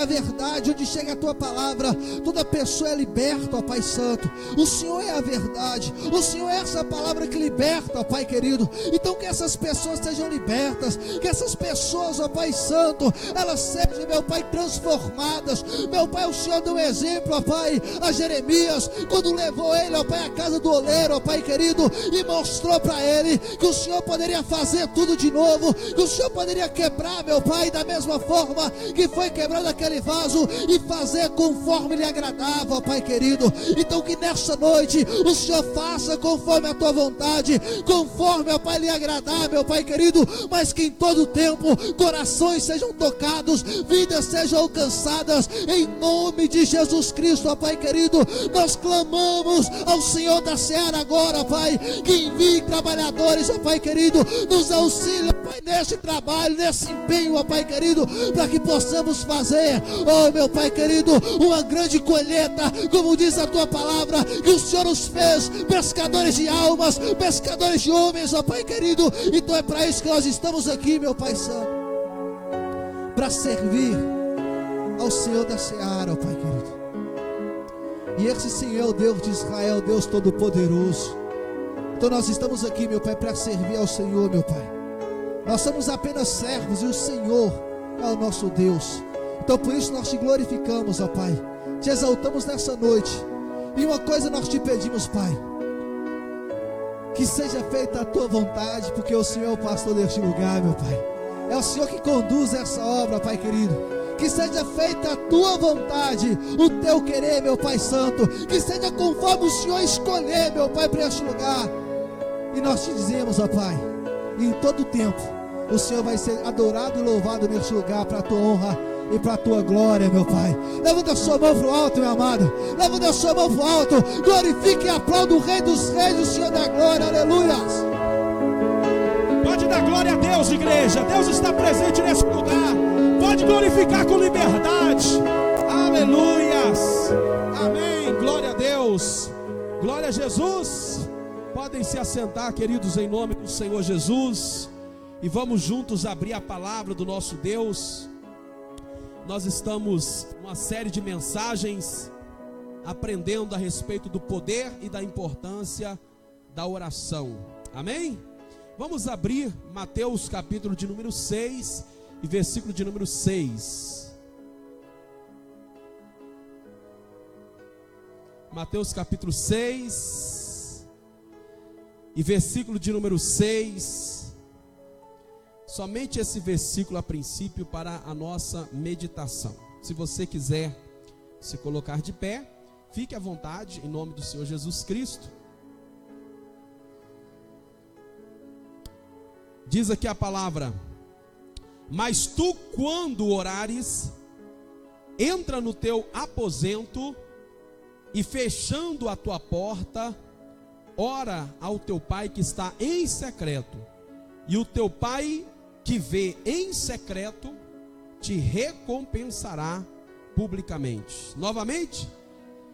a verdade, onde chega a tua palavra, toda pessoa é liberta, ó Pai Santo. O Senhor é a verdade, o Senhor é essa palavra que liberta, ó Pai querido. Então que essas pessoas sejam libertas, que essas pessoas, ó Pai Santo, elas sejam, meu Pai, transformadas. Meu Pai, o Senhor deu um exemplo, ó Pai, a Jeremias, quando levou ele, ó Pai, à casa do oleiro, ó Pai querido, e mostrou para ele que o Senhor poderia fazer tudo de novo, que o Senhor poderia quebrar, meu Pai, da mesma forma que foi quebrado aquele vaso, e fazer conforme lhe agradava, ó Pai querido. Então que nesta noite o Senhor faça conforme a tua vontade, conforme, ó Pai, lhe agradar, meu Pai querido, mas que em todo tempo corações sejam tocados, vidas sejam alcançadas, em nome de Jesus Cristo, ó Pai querido. Nós clamamos ao Senhor da Seara agora, ó Pai, que envie trabalhadores, ó Pai querido, nos auxilia, Pai, nesse trabalho, nesse empenho, ó Pai querido, para que possamos fazer, oh meu Pai querido, uma grande colheita, como diz a tua palavra, que o Senhor nos fez pescadores de almas, pescadores de homens, ó Pai querido. Então é para isso que nós estamos aqui, meu Pai Santo, para servir ao Senhor da Seara, ó Pai querido. E esse Senhor é o Deus de Israel, Deus Todo-Poderoso. Então nós estamos aqui, meu Pai, para servir ao Senhor, meu Pai. Nós somos apenas servos e o Senhor é o nosso Deus. Então por isso nós te glorificamos, ó Pai, te exaltamos nessa noite. E uma coisa nós te pedimos, Pai, que seja feita a tua vontade, porque o Senhor é o pastor deste lugar, meu Pai. É o Senhor que conduz essa obra, Pai querido. Que seja feita a tua vontade, o teu querer, meu Pai Santo. Que seja conforme o Senhor escolher, meu Pai, para este lugar. E nós te dizemos, ó Pai, em todo tempo o Senhor vai ser adorado e louvado neste lugar, para a tua honra e para a tua glória, meu Pai. Levanta a sua mão para o alto, meu amado. Levanta a sua mão para o alto. Glorifique e aplauda o Rei dos Reis, o Senhor da glória. Aleluia. Pode dar glória a Deus, igreja. Deus está presente nesse lugar. Pode glorificar com liberdade. Aleluias. Amém. Glória a Deus. Glória a Jesus. Podem se assentar, queridos, em nome do Senhor Jesus. E vamos juntos abrir a palavra do nosso Deus. Nós estamos numa série de mensagens aprendendo a respeito do poder e da importância da oração. Amém? Vamos abrir Mateus capítulo de número 6 e versículo de número 6. Mateus capítulo 6 e versículo de número 6. Somente esse versículo a princípio para a nossa meditação. Se você quiser se colocar de pé, fique à vontade em nome do Senhor Jesus Cristo. Diz aqui a palavra: mas tu, quando orares, entra no teu aposento e, fechando a tua porta, ora ao teu pai que está em secreto, e o teu pai que vê em secreto te recompensará publicamente. Novamente: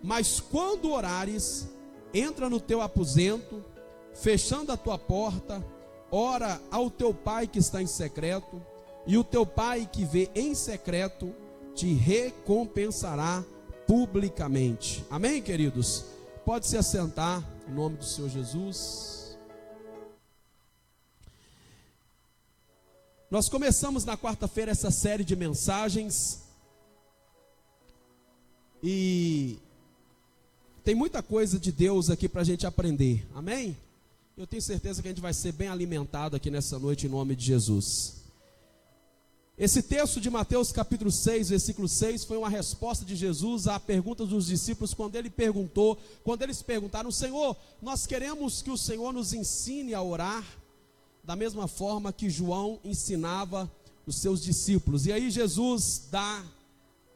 mas quando orares, entra no teu aposento, fechando a tua porta, ora ao teu pai que está em secreto, e o teu pai que vê em secreto te recompensará publicamente. Amém, queridos? Pode se assentar em nome do Senhor Jesus. Nós começamos na quarta-feira essa série de mensagens e tem muita coisa de Deus aqui para a gente aprender, amém? Eu tenho certeza que a gente vai ser bem alimentado aqui nessa noite em nome de Jesus. Esse texto de Mateus capítulo 6, versículo 6, foi uma resposta de Jesus à pergunta dos discípulos, quando eles perguntaram: Senhor, nós queremos que o Senhor nos ensine a orar da mesma forma que João ensinava os seus discípulos. E aí Jesus dá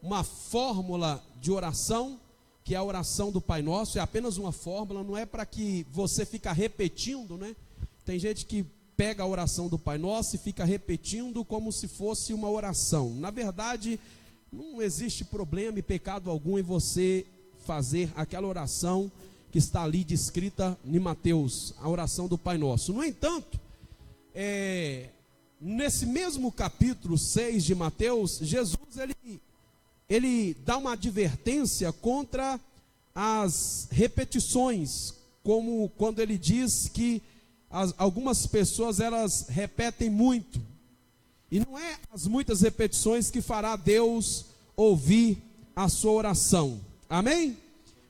uma fórmula de oração, que é a oração do Pai Nosso. É apenas uma fórmula, não é para que você fique repetindo, né? Tem gente que pega a oração do Pai Nosso e fica repetindo como se fosse uma oração. Na verdade, não existe problema e pecado algum em você fazer aquela oração que está ali descrita em Mateus, a oração do Pai Nosso. No entanto, nesse mesmo capítulo 6 de Mateus, Jesus ele ele dá uma advertência contra as repetições, como quando ele diz que algumas pessoas elas repetem muito, e não é as muitas repetições que fará Deus ouvir a sua oração, amém?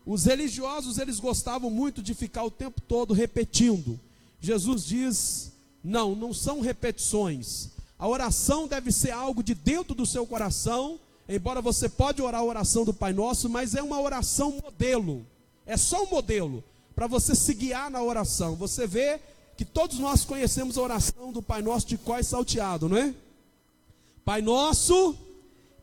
Os religiosos, eles gostavam muito de ficar o tempo todo repetindo. Jesus diz, não são repetições, a oração deve ser algo de dentro do seu coração. Embora você pode orar a oração do Pai Nosso, mas é uma oração modelo, é só um modelo, para você se guiar na oração. Você vê que todos nós conhecemos a oração do Pai Nosso de cor e salteado, não é? Pai Nosso,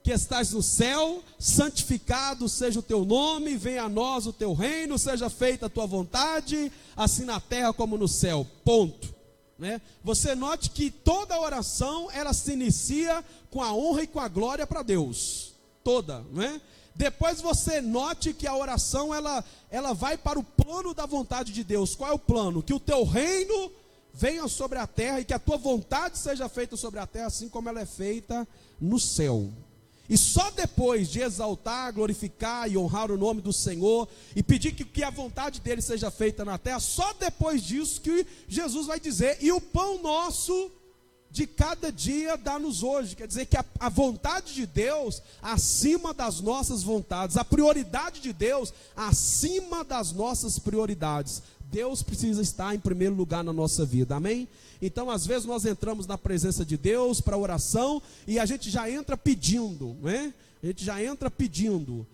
que estás no céu, santificado seja o teu nome, venha a nós o teu reino, seja feita a tua vontade, assim na terra como no céu, ponto. Né? Você note que toda oração ela se inicia com a honra e com a glória para Deus, toda, né? Depois você note que a oração ela vai para o plano da vontade de Deus. Qual é o plano? Que o teu reino venha sobre a terra e que a tua vontade seja feita sobre a terra, assim como ela é feita no céu. E só depois de exaltar, glorificar e honrar o nome do Senhor e pedir que a vontade dele seja feita na terra, só depois disso que Jesus vai dizer, e o pão nosso de cada dia dá-nos hoje. Quer dizer que a vontade de Deus acima das nossas vontades, a prioridade de Deus acima das nossas prioridades. Deus precisa estar em primeiro lugar na nossa vida, amém? Então às vezes nós entramos na presença de Deus para oração e a gente já entra pedindo, né? A gente já entra pedindo,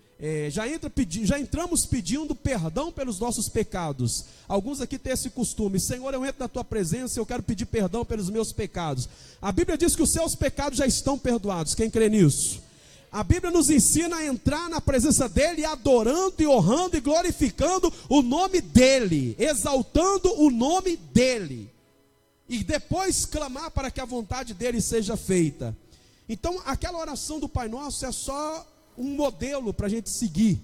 já entramos pedindo perdão pelos nossos pecados. Alguns aqui têm esse costume, Senhor, eu entro na tua presença e eu quero pedir perdão pelos meus pecados. A Bíblia diz que os seus pecados já estão perdoados, quem crê nisso? A Bíblia nos ensina a entrar na presença dele, adorando e honrando e glorificando o nome dele, exaltando o nome dele, e depois clamar para que a vontade dele seja feita. Então aquela oração do Pai Nosso é só um modelo para a gente seguir.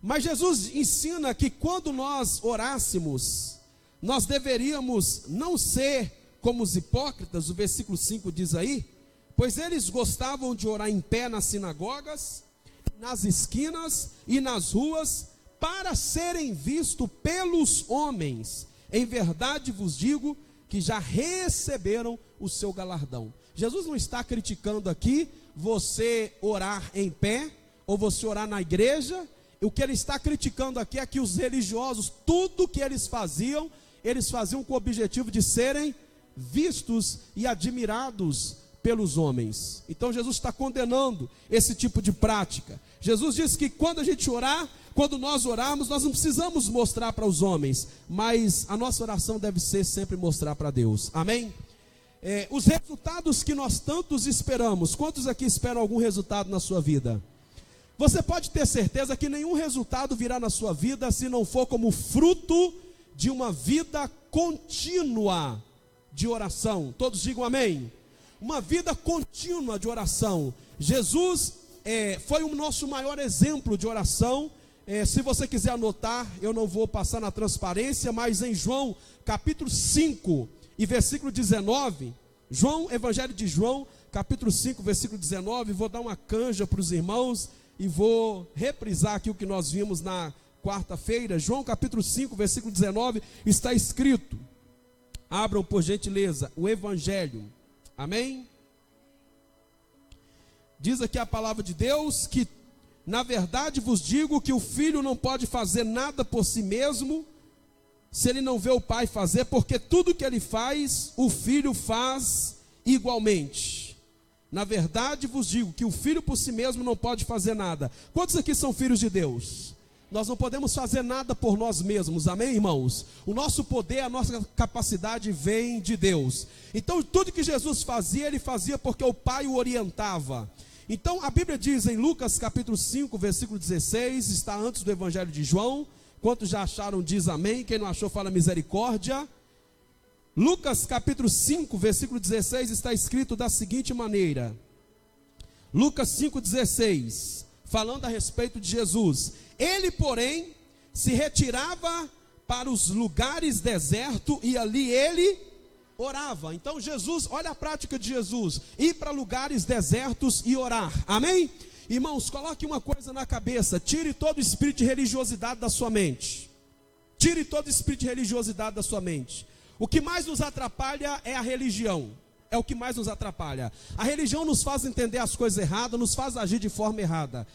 Mas Jesus ensina que quando nós orássemos, nós deveríamos não ser como os hipócritas, o versículo 5 diz aí, pois eles gostavam de orar em pé nas sinagogas, nas esquinas e nas ruas, para serem vistos pelos homens. Em verdade vos digo que já receberam o seu galardão. Jesus não está criticando aqui você orar em pé, ou você orar na igreja. O que ele está criticando aqui é que os religiosos, tudo que eles faziam com o objetivo de serem vistos e admirados pelos homens. Então Jesus está condenando esse tipo de prática. Jesus diz que quando a gente orar, quando nós orarmos, nós não precisamos mostrar para os homens, mas a nossa oração deve ser sempre mostrar para Deus, amém? Os resultados que nós tantos esperamos, quantos aqui esperam algum resultado na sua vida? Você pode ter certeza que nenhum resultado virá na sua vida se não for como fruto de uma vida contínua de oração. Todos digam amém. Uma vida contínua de oração. Jesus foi o nosso maior exemplo de oração. Se você quiser anotar, eu não vou passar na transparência, mas em João capítulo 5 e versículo 19, Evangelho de João, capítulo 5, versículo 19, vou dar uma canja para os irmãos e vou reprisar aqui o que nós vimos na quarta-feira. João capítulo 5, versículo 19, está escrito, abram por gentileza, o Evangelho, amém? Diz aqui a palavra de Deus que, na verdade vos digo que o filho não pode fazer nada por si mesmo, se ele não vê o pai fazer, porque tudo que ele faz, o filho faz igualmente. Na verdade vos digo que o filho por si mesmo não pode fazer nada. Quantos aqui são filhos de Deus? Nós não podemos fazer nada por nós mesmos, amém, irmãos? O nosso poder, a nossa capacidade vem de Deus. Então tudo que Jesus fazia, ele fazia porque o Pai o orientava. Então a Bíblia diz em Lucas capítulo 5, versículo 16, está antes do Evangelho de João. Quantos já acharam, diz amém. Quem não achou, fala misericórdia. Lucas capítulo 5, versículo 16, está escrito da seguinte maneira. Lucas 5, 16, falando a respeito de Jesus. Ele, porém, se retirava para os lugares desertos e ali ele orava. Então Jesus, olha a prática de Jesus, ir para lugares desertos e orar, amém? Irmãos, coloque uma coisa na cabeça: tire todo espírito de religiosidade da sua mente. Tire todo espírito de religiosidade da sua mente. O que mais nos atrapalha é a religião. É o que mais nos atrapalha. A religião nos faz entender as coisas erradas, nos faz agir de forma errada.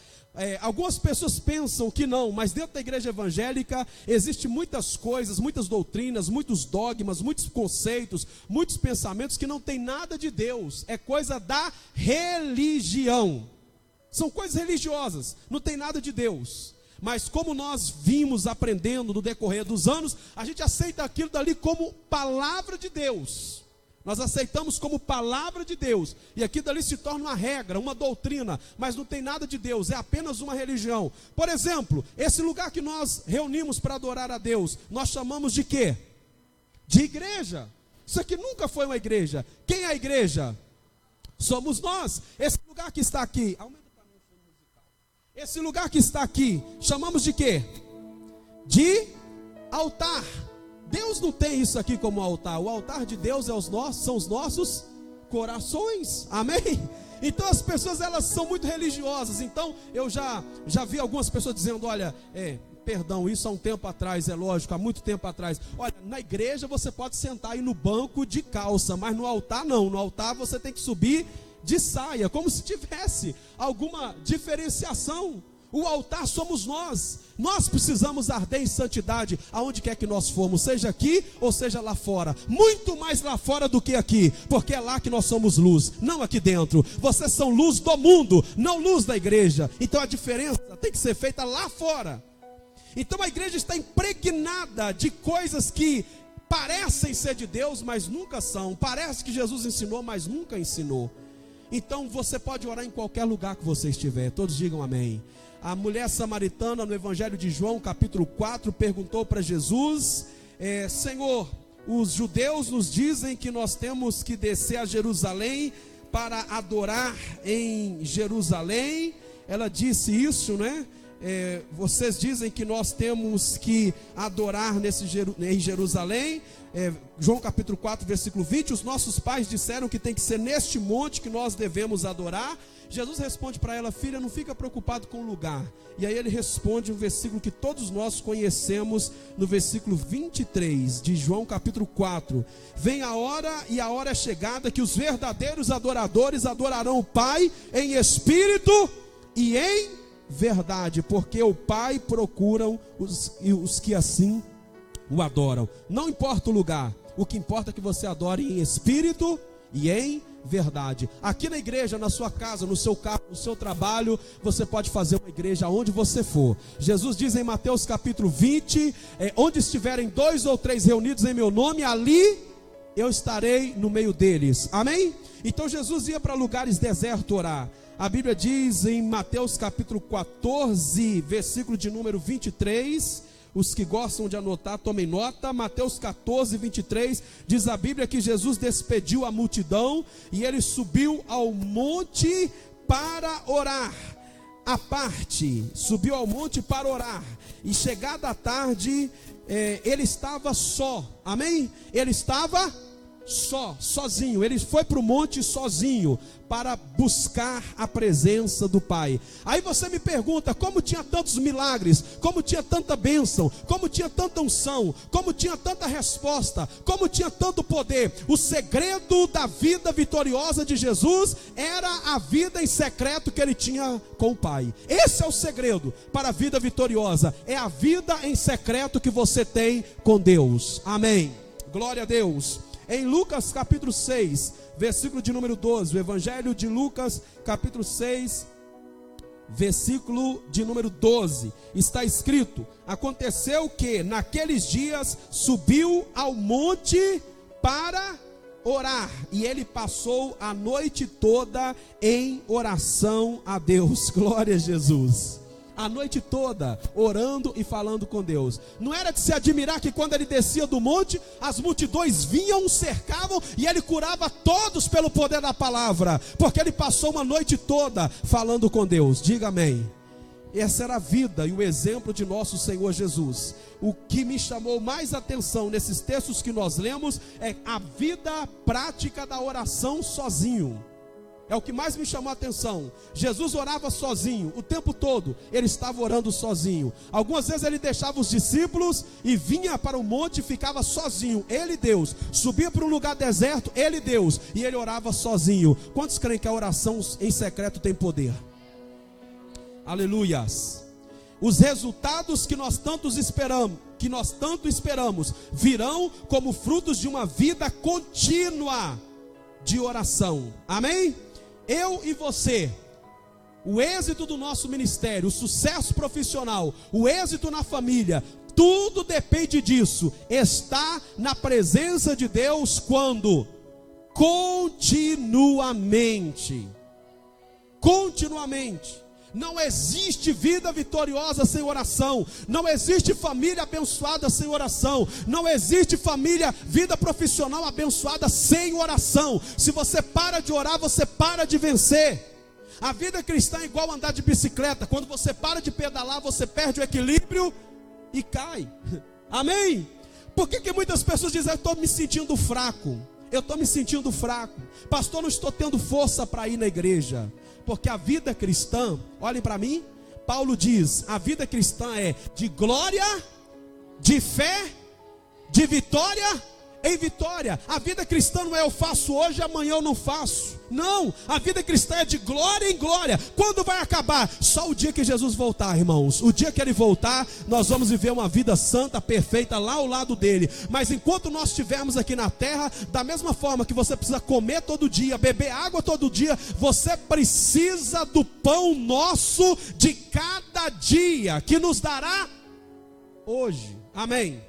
Algumas pessoas pensam que não, mas dentro da igreja evangélica existem muitas coisas, muitas doutrinas, muitos dogmas, muitos conceitos, muitos pensamentos que não tem nada de Deus. É coisa da religião. São coisas religiosas, não tem nada de Deus. Mas como nós vimos aprendendo no decorrer dos anos, a gente aceita aquilo dali como palavra de Deus. Nós aceitamos como palavra de Deus, e aquilo dali se torna uma regra, uma doutrina, mas não tem nada de Deus, é apenas uma religião. Por exemplo, esse lugar que nós reunimos para adorar a Deus, nós chamamos de quê? De igreja. Isso aqui nunca foi uma igreja. Quem é a igreja? Somos nós. Esse lugar que está aqui, esse lugar que está aqui, chamamos de quê? De altar. Deus não tem isso aqui como altar. O altar de Deus são os nossos corações. Amém? Então as pessoas, elas são muito religiosas. Então eu já vi algumas pessoas dizendo: olha, perdão, isso há um tempo atrás, é lógico, há muito tempo atrás. Olha, na igreja você pode sentar aí no banco de calça, mas no altar não. No altar você tem que subir de saia, como se tivesse alguma diferenciação. O altar somos nós. Nós precisamos arder em santidade aonde quer que nós formos, seja aqui ou seja lá fora. Muito mais lá fora do que aqui, porque é lá que nós somos luz, não aqui dentro. Vocês são luz do mundo, não luz da igreja. Então a diferença tem que ser feita lá fora. Então a igreja está impregnada de coisas que parecem ser de Deus, mas nunca são. Parece que Jesus ensinou, mas nunca ensinou. Então você pode orar em qualquer lugar que você estiver. Todos digam amém. A mulher samaritana no Evangelho de João, capítulo 4, perguntou para Jesus: Senhor, os judeus nos dizem que nós temos que descer a Jerusalém para adorar em Jerusalém. Ela disse isso, né? Vocês dizem que nós temos que adorar em Jerusalém. João capítulo 4, versículo 20. Os nossos pais disseram que tem que ser neste monte que nós devemos adorar. Jesus responde para ela: filha, não fica preocupado com o lugar. E aí ele responde um versículo que todos nós conhecemos, no versículo 23 de João capítulo 4. Vem a hora, e a hora é chegada, que os verdadeiros adoradores adorarão o Pai em espírito e em verdade, porque o Pai procuram os que assim o adoram. Não importa o lugar, o que importa é que você adore em espírito e em verdade. Aqui na igreja, na sua casa, no seu carro, no seu trabalho, você pode fazer uma igreja onde você for. Jesus diz em Mateus capítulo 20, onde estiverem 2 ou 3 reunidos em meu nome, ali eu estarei no meio deles. Amém? Então Jesus ia para lugares desertos orar. A Bíblia diz em Mateus capítulo 14, versículo de número 23, os que gostam de anotar, tomem nota. Mateus 14, 23, diz a Bíblia que Jesus despediu a multidão e ele subiu ao monte para orar. À parte, subiu ao monte para orar. E chegada a tarde, ele estava só. Amém? Ele estava sozinho. Ele foi para o monte sozinho para buscar a presença do Pai. Aí você me pergunta: como tinha tantos milagres, como tinha tanta bênção, como tinha tanta unção, como tinha tanta resposta, como tinha tanto poder? O segredo da vida vitoriosa de Jesus era a vida em secreto que ele tinha com o Pai. Esse é o segredo para a vida vitoriosa, é a vida em secreto que você tem com Deus. Amém, glória a Deus. Em Lucas capítulo 6, versículo de número 12, o Evangelho de Lucas capítulo 6, versículo de número 12, está escrito: aconteceu que naqueles dias subiu ao monte para orar, e ele passou a noite toda em oração a Deus. Glória a Jesus. A noite toda orando e falando com Deus. Não era de se admirar que quando ele descia do monte, as multidões vinham, cercavam, e ele curava todos pelo poder da palavra, porque ele passou uma noite toda falando com Deus. Diga amém. Essa era a vida e o exemplo de nosso Senhor Jesus. O que me chamou mais atenção nesses textos que nós lemos é a vida prática da oração sozinho. É o que mais me chamou a atenção. Jesus orava sozinho, o tempo todo ele estava orando sozinho. Algumas vezes ele deixava os discípulos e vinha para o monte e ficava sozinho, ele Deus. Subia para um lugar deserto, ele Deus, e ele orava sozinho. Quantos creem que a oração em secreto tem poder? Aleluias. Os resultados que nós tanto esperamos, virão como frutos de uma vida contínua de oração. Amém? Eu e você, o êxito do nosso ministério, o sucesso profissional, o êxito na família, tudo depende disso. Está na presença de Deus quando? Continuamente. Não existe vida vitoriosa sem oração. Não existe família abençoada sem oração. Não existe vida profissional abençoada sem oração. Se você para de orar, você para de vencer. A vida cristã é igual andar de bicicleta. Quando você para de pedalar, você perde o equilíbrio e cai. Amém? Por que muitas pessoas dizem: eu estou me sentindo fraco? Pastor, não estou tendo força para ir na igreja. Porque a vida cristã, olhem para mim, Paulo diz, a vida cristã é de glória, de fé, de vitória em vitória. A vida cristã não é eu faço hoje, amanhã eu não faço. Não, a vida cristã é de glória em glória. Quando vai acabar? Só o dia que Jesus voltar, irmãos. O dia que ele voltar, nós vamos viver uma vida santa, perfeita, lá ao lado dele. Mas enquanto nós estivermos aqui na terra, da mesma forma que você precisa comer todo dia, beber água todo dia, você precisa do pão nosso de cada dia, que nos dará hoje. Amém?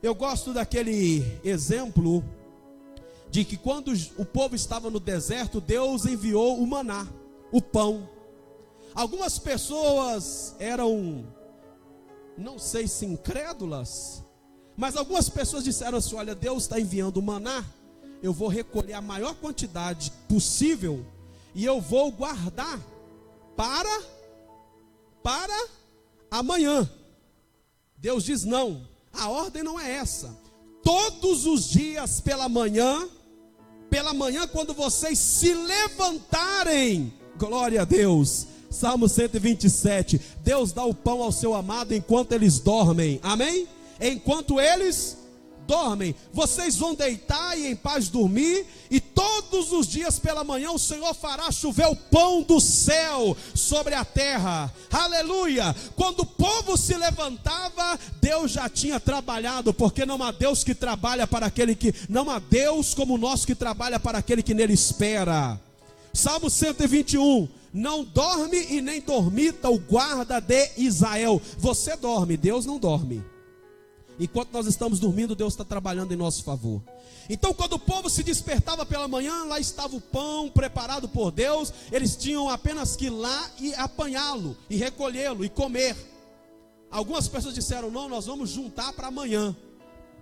Eu gosto daquele exemplo de que quando o povo estava no deserto, Deus enviou o maná, o pão. Algumas pessoas eram, não sei se incrédulas, mas algumas pessoas disseram assim: olha, Deus está enviando o maná, eu vou recolher a maior quantidade possível e eu vou guardar para amanhã. Deus diz: não, a ordem não é essa. Todos os dias pela manhã, quando vocês se levantarem, glória a Deus, Salmo 127, Deus dá o pão ao seu amado enquanto eles dormem, amém? Enquanto eles dormem, vocês vão deitar e em paz dormir, e todos os dias pela manhã o Senhor fará chover o pão do céu sobre a terra, aleluia. Quando o povo se levantava, Deus já tinha trabalhado, porque não há Deus que trabalha para aquele que, não há Deus como o nosso que trabalha para aquele que nele espera. Salmo 121, não dorme e nem dormita o guarda de Israel. Você dorme, Deus não dorme. Enquanto nós estamos dormindo, Deus está trabalhando em nosso favor. Então, quando o povo se despertava pela manhã, lá estava o pão preparado por Deus. Eles tinham apenas que ir lá e apanhá-lo, e recolhê-lo, e comer. Algumas pessoas disseram: não, nós vamos juntar para amanhã.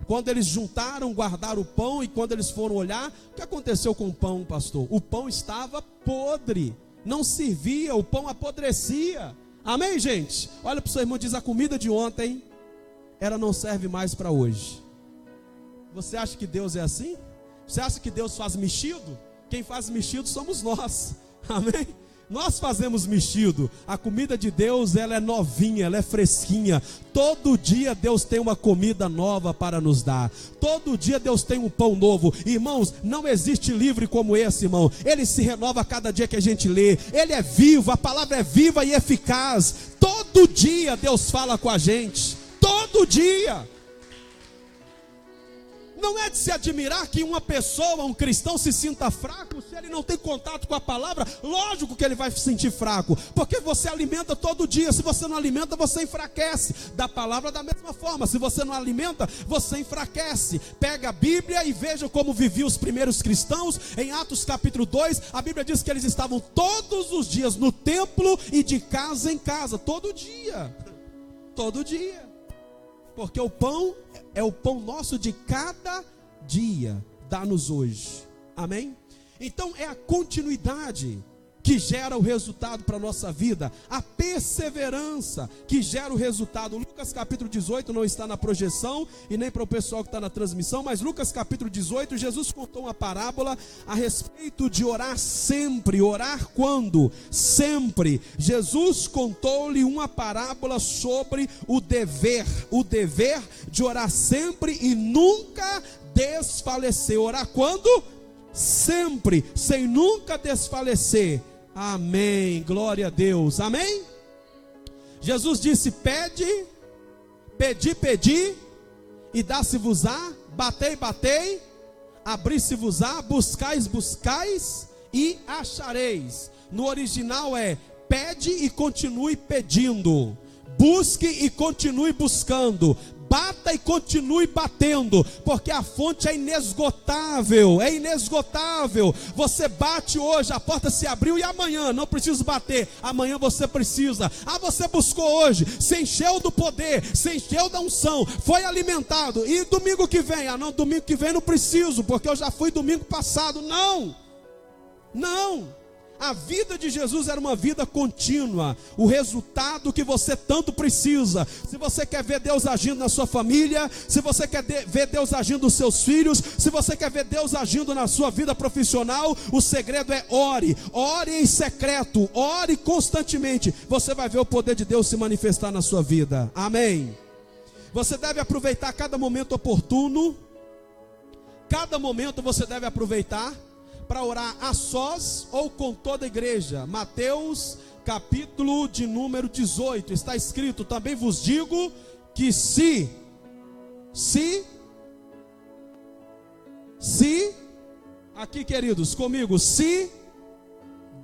Quando eles juntaram, guardaram o pão, e quando eles foram olhar, o que aconteceu com o pão, pastor? O pão estava podre, não servia, o pão apodrecia. Amém, gente? Olha para o seu irmão e diz: a comida de ontem, ela não serve mais para hoje. Você acha que Deus é assim? Você acha que Deus faz mexido? Quem faz mexido somos nós. Amém? Nós fazemos mexido. A comida de Deus, ela é novinha, ela é fresquinha. Todo dia Deus tem uma comida nova para nos dar. Todo dia Deus tem um pão novo. Irmãos, não existe livro como esse, irmão. Ele se renova a cada dia que a gente lê. Ele é vivo, a palavra é viva e eficaz. Todo dia Deus fala com a gente. Todo dia. Não é de se admirar que uma pessoa, um cristão, se sinta fraco se ele não tem contato com a palavra. Lógico que ele vai se sentir fraco, porque você alimenta todo dia. Se você não alimenta, você enfraquece. Da palavra da mesma forma, se você não alimenta, você enfraquece. Pega a Bíblia e veja como viviam os primeiros cristãos. Em Atos capítulo 2, a Bíblia diz que eles estavam todos os dias no templo e de casa em casa. Todo dia. Todo dia. Porque o pão é o pão nosso de cada dia. Dá-nos hoje. Amém? Então é a continuidade. que gera o resultado para a nossa vida, a perseverança que gera o resultado. Lucas capítulo 18 não está na projeção e nem para o pessoal que está na transmissão, mas Lucas capítulo 18, Jesus contou uma parábola a respeito de orar sempre. Orar quando? Sempre. Jesus contou-lhe uma parábola sobre o dever de orar sempre e nunca desfalecer. Orar quando? Sempre, sem nunca desfalecer. Amém, glória a Deus, amém? Jesus disse: pede, pedi, e dá-se-vos-á, batei, abri-se-vos-á, buscais, e achareis. No original é: pede e continue pedindo, busque e continue buscando, bata e continue batendo, porque a fonte é inesgotável, Você bate hoje, a porta se abriu, e amanhã não preciso bater, amanhã você precisa. Você buscou hoje, se encheu do poder, se encheu da unção, foi alimentado, e domingo que vem, domingo que vem não preciso, porque eu já fui domingo passado. Não. A vida de Jesus era uma vida contínua, o resultado que você tanto precisa. Se você quer ver Deus agindo na sua família, se você quer ver Deus agindo nos seus filhos, se você quer ver Deus agindo na sua vida profissional, o segredo é ore em secreto, ore constantemente. Você vai ver o poder de Deus se manifestar na sua vida, amém? Você deve aproveitar cada momento oportuno, cada momento você deve aproveitar para orar a sós ou com toda a igreja. Mateus capítulo de número 18, está escrito: também vos digo que se aqui, queridos, comigo, se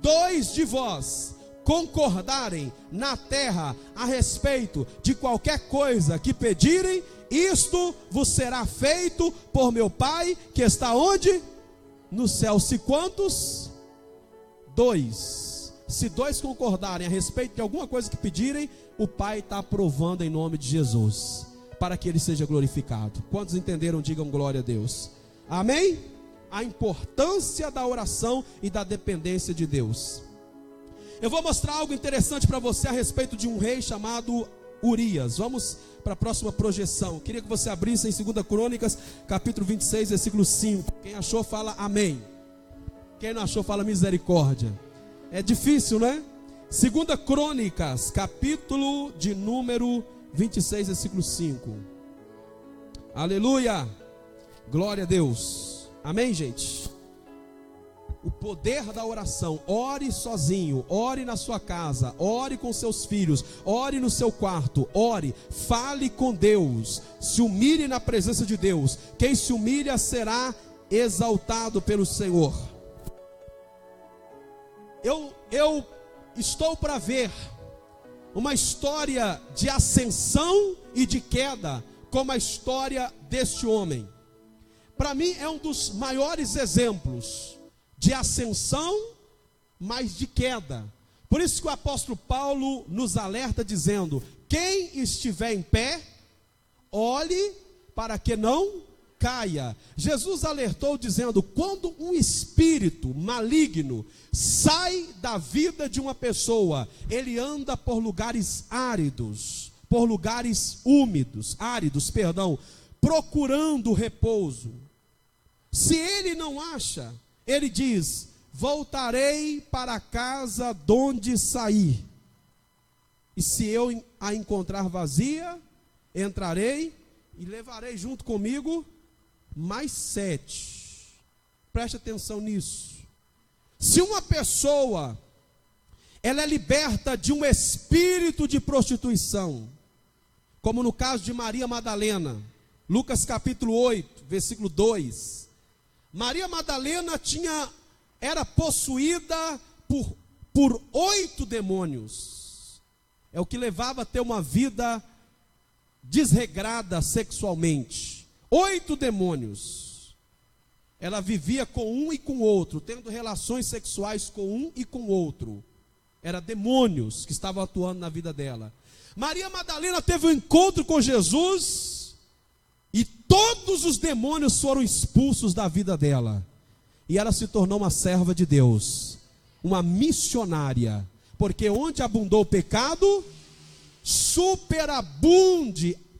2 de vós concordarem na terra a respeito de qualquer coisa que pedirem, isto vos será feito por meu Pai que está onde? No céu. Se quantos? 2. Se 2 concordarem a respeito de alguma coisa que pedirem, o Pai está aprovando em nome de Jesus, para que Ele seja glorificado. Quantos entenderam? Digam glória a Deus. Amém? A importância da oração e da dependência de Deus. Eu vou mostrar algo interessante para você a respeito de um rei chamado Urias. Vamos para a próxima projeção. Queria que você abrisse em 2 Crônicas, capítulo 26, versículo 5. Quem achou, fala amém. Quem não achou, fala misericórdia. É difícil, né? 2 Crônicas, capítulo de número 26, versículo 5. Aleluia! Glória a Deus. Amém, gente? O poder da oração. Ore sozinho, ore na sua casa, ore com seus filhos, ore no seu quarto, ore, fale com Deus, se humilhe na presença de Deus. Quem se humilha será exaltado pelo Senhor. Eu estou para ver uma história de ascensão e de queda, como a história deste homem. Para mim é um dos maiores exemplos de ascensão, mas de queda. Por isso que o apóstolo Paulo nos alerta dizendo: quem estiver em pé, olhe para que não caia. Jesus alertou dizendo: quando um espírito maligno sai da vida de uma pessoa, ele anda por lugares áridos, por lugares áridos, procurando repouso. Se ele não acha, ele diz: voltarei para a casa de onde saí, e se eu a encontrar vazia, entrarei e levarei junto comigo mais 7. Preste atenção nisso. Se uma pessoa ela é liberta de um espírito de prostituição, como no caso de Maria Madalena, Lucas capítulo 8, versículo 2. Maria Madalena era possuída por 8 demônios. É o que levava a ter uma vida desregrada sexualmente. 8 demônios. Ela vivia com um e com outro, tendo relações sexuais com um e com outro. Era demônios que estavam atuando na vida dela. Maria Madalena teve um encontro com Jesus e todos os demônios foram expulsos da vida dela. E ela se tornou uma serva de Deus, uma missionária, porque onde abundou o pecado,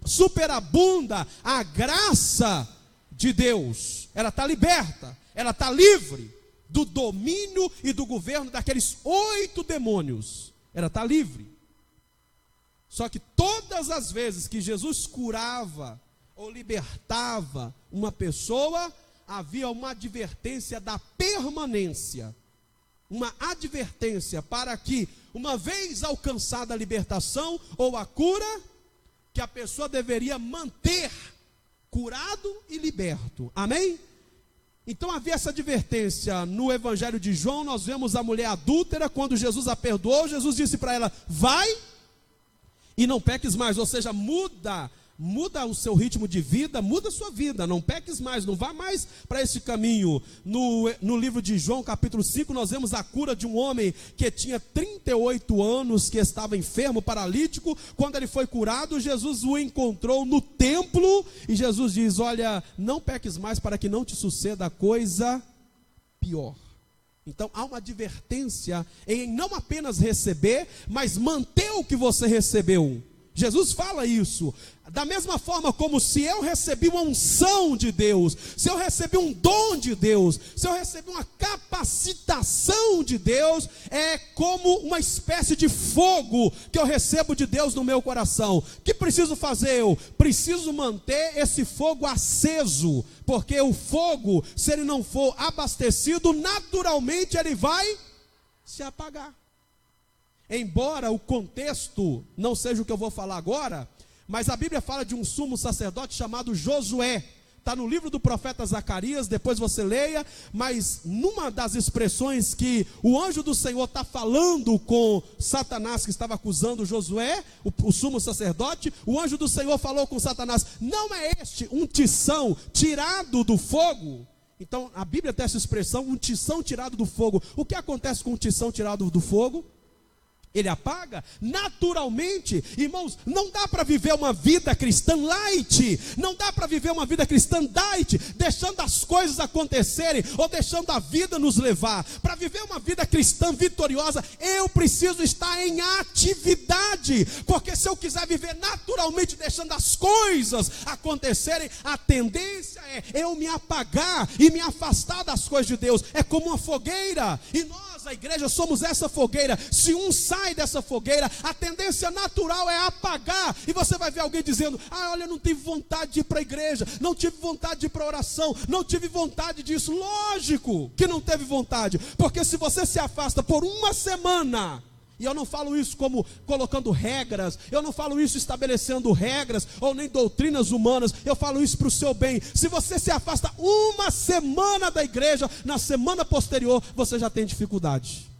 superabunda a graça de Deus. Ela está liberta, ela está livre do domínio e do governo daqueles 8 demônios. Ela está livre. Só que todas as vezes que Jesus curava ou libertava uma pessoa, havia uma advertência da permanência. Uma advertência para que, uma vez alcançada a libertação ou a cura, que a pessoa deveria manter curado e liberto. Amém? Então havia essa advertência. No Evangelho de João, nós vemos a mulher adúltera, quando Jesus a perdoou, Jesus disse para ela: vai e não peques mais. Ou seja, muda o seu ritmo de vida, muda a sua vida, não peques mais, não vá mais para esse caminho. No livro de João, capítulo 5, nós vemos a cura de um homem que tinha 38 anos, que estava enfermo, paralítico. Quando ele foi curado, Jesus o encontrou no templo, e Jesus diz: olha, não peques mais, para que não te suceda coisa pior. Então há uma advertência em não apenas receber, mas manter o que você recebeu. Jesus fala isso. Da mesma forma como se eu recebi uma unção de Deus, se eu recebi um dom de Deus, se eu recebi uma capacitação de Deus, é como uma espécie de fogo que eu recebo de Deus no meu coração. O que preciso fazer eu? Preciso manter esse fogo aceso, porque o fogo, se ele não for abastecido, naturalmente ele vai se apagar. Embora o contexto não seja o que eu vou falar agora, mas a Bíblia fala de um sumo sacerdote chamado Josué. Está no livro do profeta Zacarias, depois você leia. Mas numa das expressões que o anjo do Senhor está falando com Satanás, que estava acusando Josué, o sumo sacerdote, o anjo do Senhor falou com Satanás: não é este um tição tirado do fogo? Então a Bíblia tem essa expressão, um tição tirado do fogo. O que acontece com um tição tirado do fogo? Ele apaga naturalmente. Irmãos, não dá para viver uma vida cristã light, não dá para viver uma vida cristã diet, deixando as coisas acontecerem, ou deixando a vida nos levar. Para viver uma vida cristã vitoriosa, eu preciso estar em atividade, porque se eu quiser viver naturalmente, deixando as coisas acontecerem, a tendência é eu me apagar e me afastar das coisas de Deus. É como uma fogueira, e nós, a igreja, somos essa fogueira. Se um sai dessa fogueira, a tendência natural é apagar, e você vai ver alguém dizendo: ah, olha, não tive vontade de ir para a igreja, não tive vontade de ir para a oração, não tive vontade disso. Lógico que não teve vontade, porque se você se afasta por uma semana, e eu não falo isso como colocando regras, eu não falo isso estabelecendo regras ou nem doutrinas humanas, eu falo isso para o seu bem. Se você se afasta uma semana da igreja, na semana posterior você já tem dificuldade.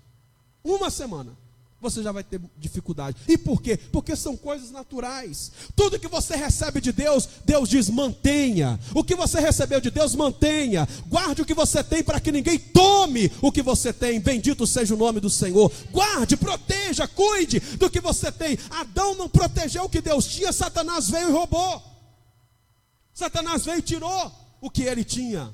Uma semana você já vai ter dificuldade. E por quê? Porque são coisas naturais. Tudo que você recebe de Deus, Deus diz: mantenha. O que você recebeu de Deus, mantenha. Guarde o que você tem, para que ninguém tome o que você tem. Bendito seja o nome do Senhor. Guarde, proteja, cuide do que você tem. Adão não protegeu o que Deus tinha, Satanás veio e roubou. Satanás veio e tirou o que ele tinha.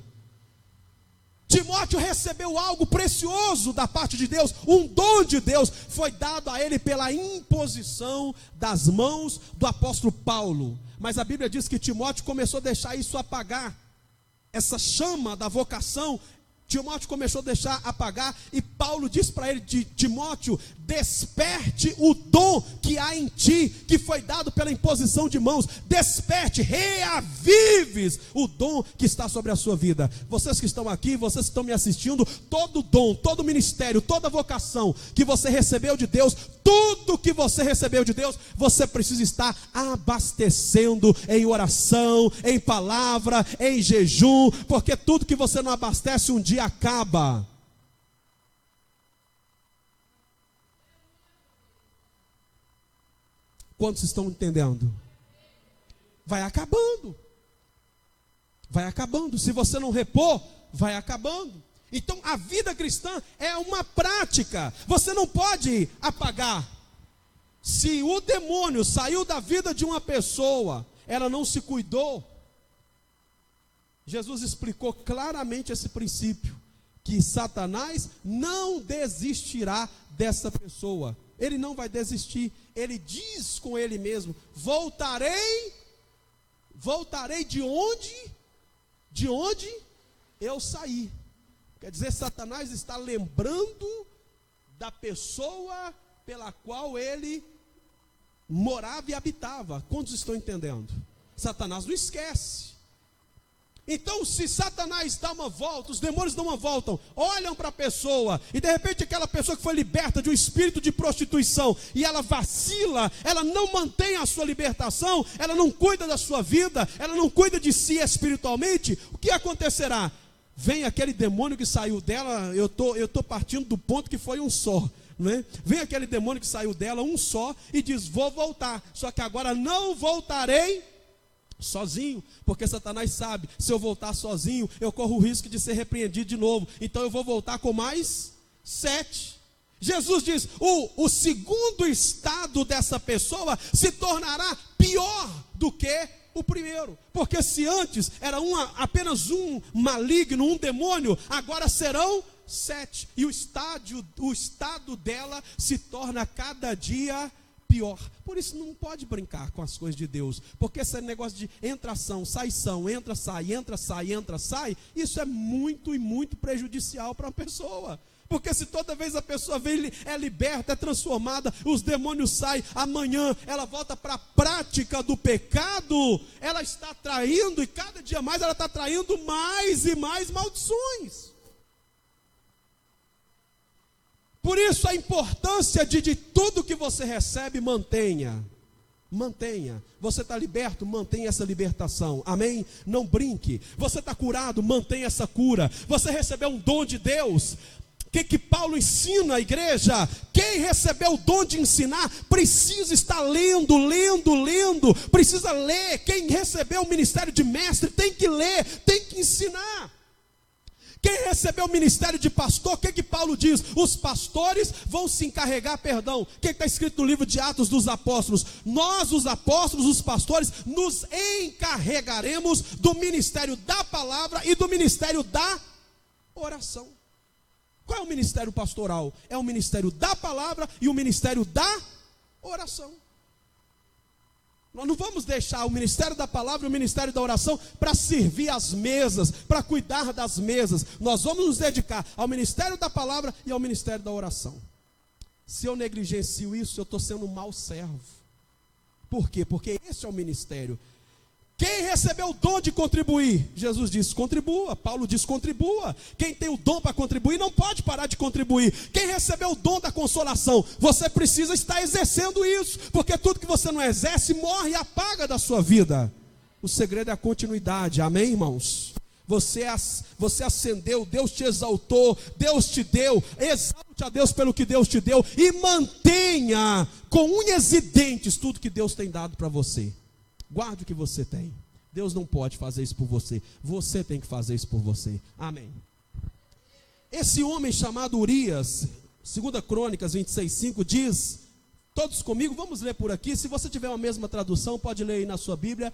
Timóteo recebeu algo precioso da parte de Deus, um dom de Deus, foi dado a ele pela imposição das mãos do apóstolo Paulo. Mas a Bíblia diz que Timóteo começou a deixar isso apagar, essa chama da vocação. Timóteo começou a deixar apagar, e Paulo diz para ele: Timóteo, desperte o dom que há em ti, que foi dado pela imposição de mãos. Desperte, reavives o dom que está sobre a sua vida. Vocês que estão aqui, vocês que estão me assistindo, todo dom, todo ministério, toda vocação que você recebeu de Deus, tudo que você recebeu de Deus, você precisa estar abastecendo em oração, em palavra, em jejum, porque tudo que você não abastece um dia acaba. Quantos estão entendendo? Vai acabando. Vai acabando. Se você não repor, vai acabando. Então a vida cristã é uma prática. Você não pode apagar. Se o demônio saiu da vida de uma pessoa, ela não se cuidou. Jesus explicou claramente esse princípio. que Satanás não desistirá dessa pessoa. Ele não vai desistir. Ele diz com ele mesmo: voltarei de onde eu saí. Quer dizer, Satanás está lembrando da pessoa pela qual ele morava e habitava. Quantos estão entendendo? Satanás não esquece. Então, se Satanás dá uma volta, os demônios dão uma volta, olham para a pessoa, e de repente aquela pessoa que foi liberta de um espírito de prostituição, e ela vacila, ela não mantém a sua libertação, ela não cuida da sua vida, ela não cuida de si espiritualmente, o que acontecerá? Vem aquele demônio que saiu dela, eu tô partindo do ponto que foi um só, né? Vem aquele demônio que saiu dela, um só, e diz: vou voltar, só que agora não voltarei sozinho, porque Satanás sabe, se eu voltar sozinho, eu corro o risco de ser repreendido de novo, então eu vou voltar com mais 7. Jesus diz: o segundo estado dessa pessoa se tornará pior do que o primeiro, porque se antes era apenas um maligno, um demônio, agora serão 7, e o estado dela se torna cada dia pior. Por isso não pode brincar com as coisas de Deus, porque esse negócio de entração, saição, entra, sai, isso é muito e muito prejudicial para a pessoa. Porque se toda vez a pessoa vem, é liberta, é transformada, os demônios saem, amanhã ela volta para a prática do pecado, ela está traindo, e cada dia mais ela está traindo mais e mais maldições. Por isso a importância de tudo que você recebe, mantenha. Você está liberto, mantenha essa libertação, amém? Não brinque. Você está curado, mantenha essa cura. Você recebeu um dom de Deus. O que Paulo ensina à igreja? Quem recebeu o dom de ensinar, precisa estar lendo, precisa ler. Quem recebeu o ministério de mestre, tem que ler, tem que ensinar. Quem recebeu o ministério de pastor, o que Paulo diz? Os pastores vão se encarregar, o que está escrito no livro de Atos dos Apóstolos? Nós, os apóstolos, os pastores, nos encarregaremos do ministério da palavra e do ministério da oração. Qual é o ministério pastoral? É o ministério da palavra e o ministério da oração. Nós não vamos deixar o ministério da palavra e o ministério da oração para servir as mesas, para cuidar das mesas. Nós vamos nos dedicar ao ministério da palavra e ao ministério da oração. Se eu negligencio isso, eu estou sendo um mau servo. Por quê? Porque esse é o ministério. Quem recebeu o dom de contribuir? Jesus disse: contribua. Paulo diz: contribua. Quem tem o dom para contribuir não pode parar de contribuir. Quem recebeu o dom da consolação, você precisa estar exercendo isso, porque tudo que você não exerce morre e apaga da sua vida. O segredo é a continuidade, amém, irmãos? Você ascendeu, Deus te exaltou, Deus te deu, exalte a Deus pelo que Deus te deu, e mantenha com unhas e dentes tudo que Deus tem dado para você. Guarde o que você tem. Deus não pode fazer isso por você. Você tem que fazer isso por você. Amém. Esse homem chamado Urias, 2 Crônicas 26:5 diz, todos comigo, vamos ler por aqui. Se você tiver a mesma tradução, pode ler aí na sua Bíblia.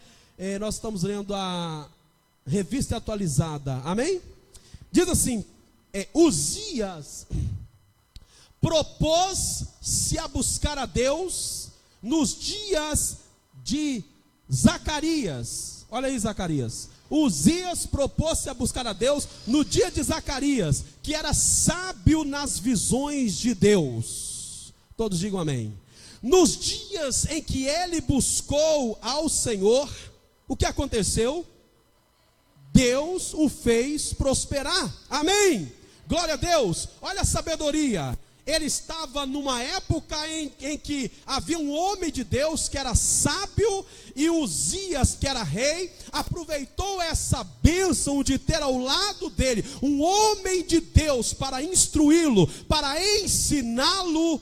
Nós estamos lendo a Revista Atualizada. Amém? Diz assim: Uzias propôs-se a buscar a Deus nos dias de Zacarias. Olha aí, Zacarias. Uzias propôs-se a buscar a Deus no dia de Zacarias, que era sábio nas visões de Deus. Todos digam amém. Nos dias em que ele buscou ao Senhor, o que aconteceu? Deus o fez prosperar. Amém. Glória a Deus. Olha a sabedoria. Ele estava numa época em que havia um homem de Deus que era sábio, e Uzias, que era rei, aproveitou essa bênção de ter ao lado dele um homem de Deus para instruí-lo, para ensiná-lo,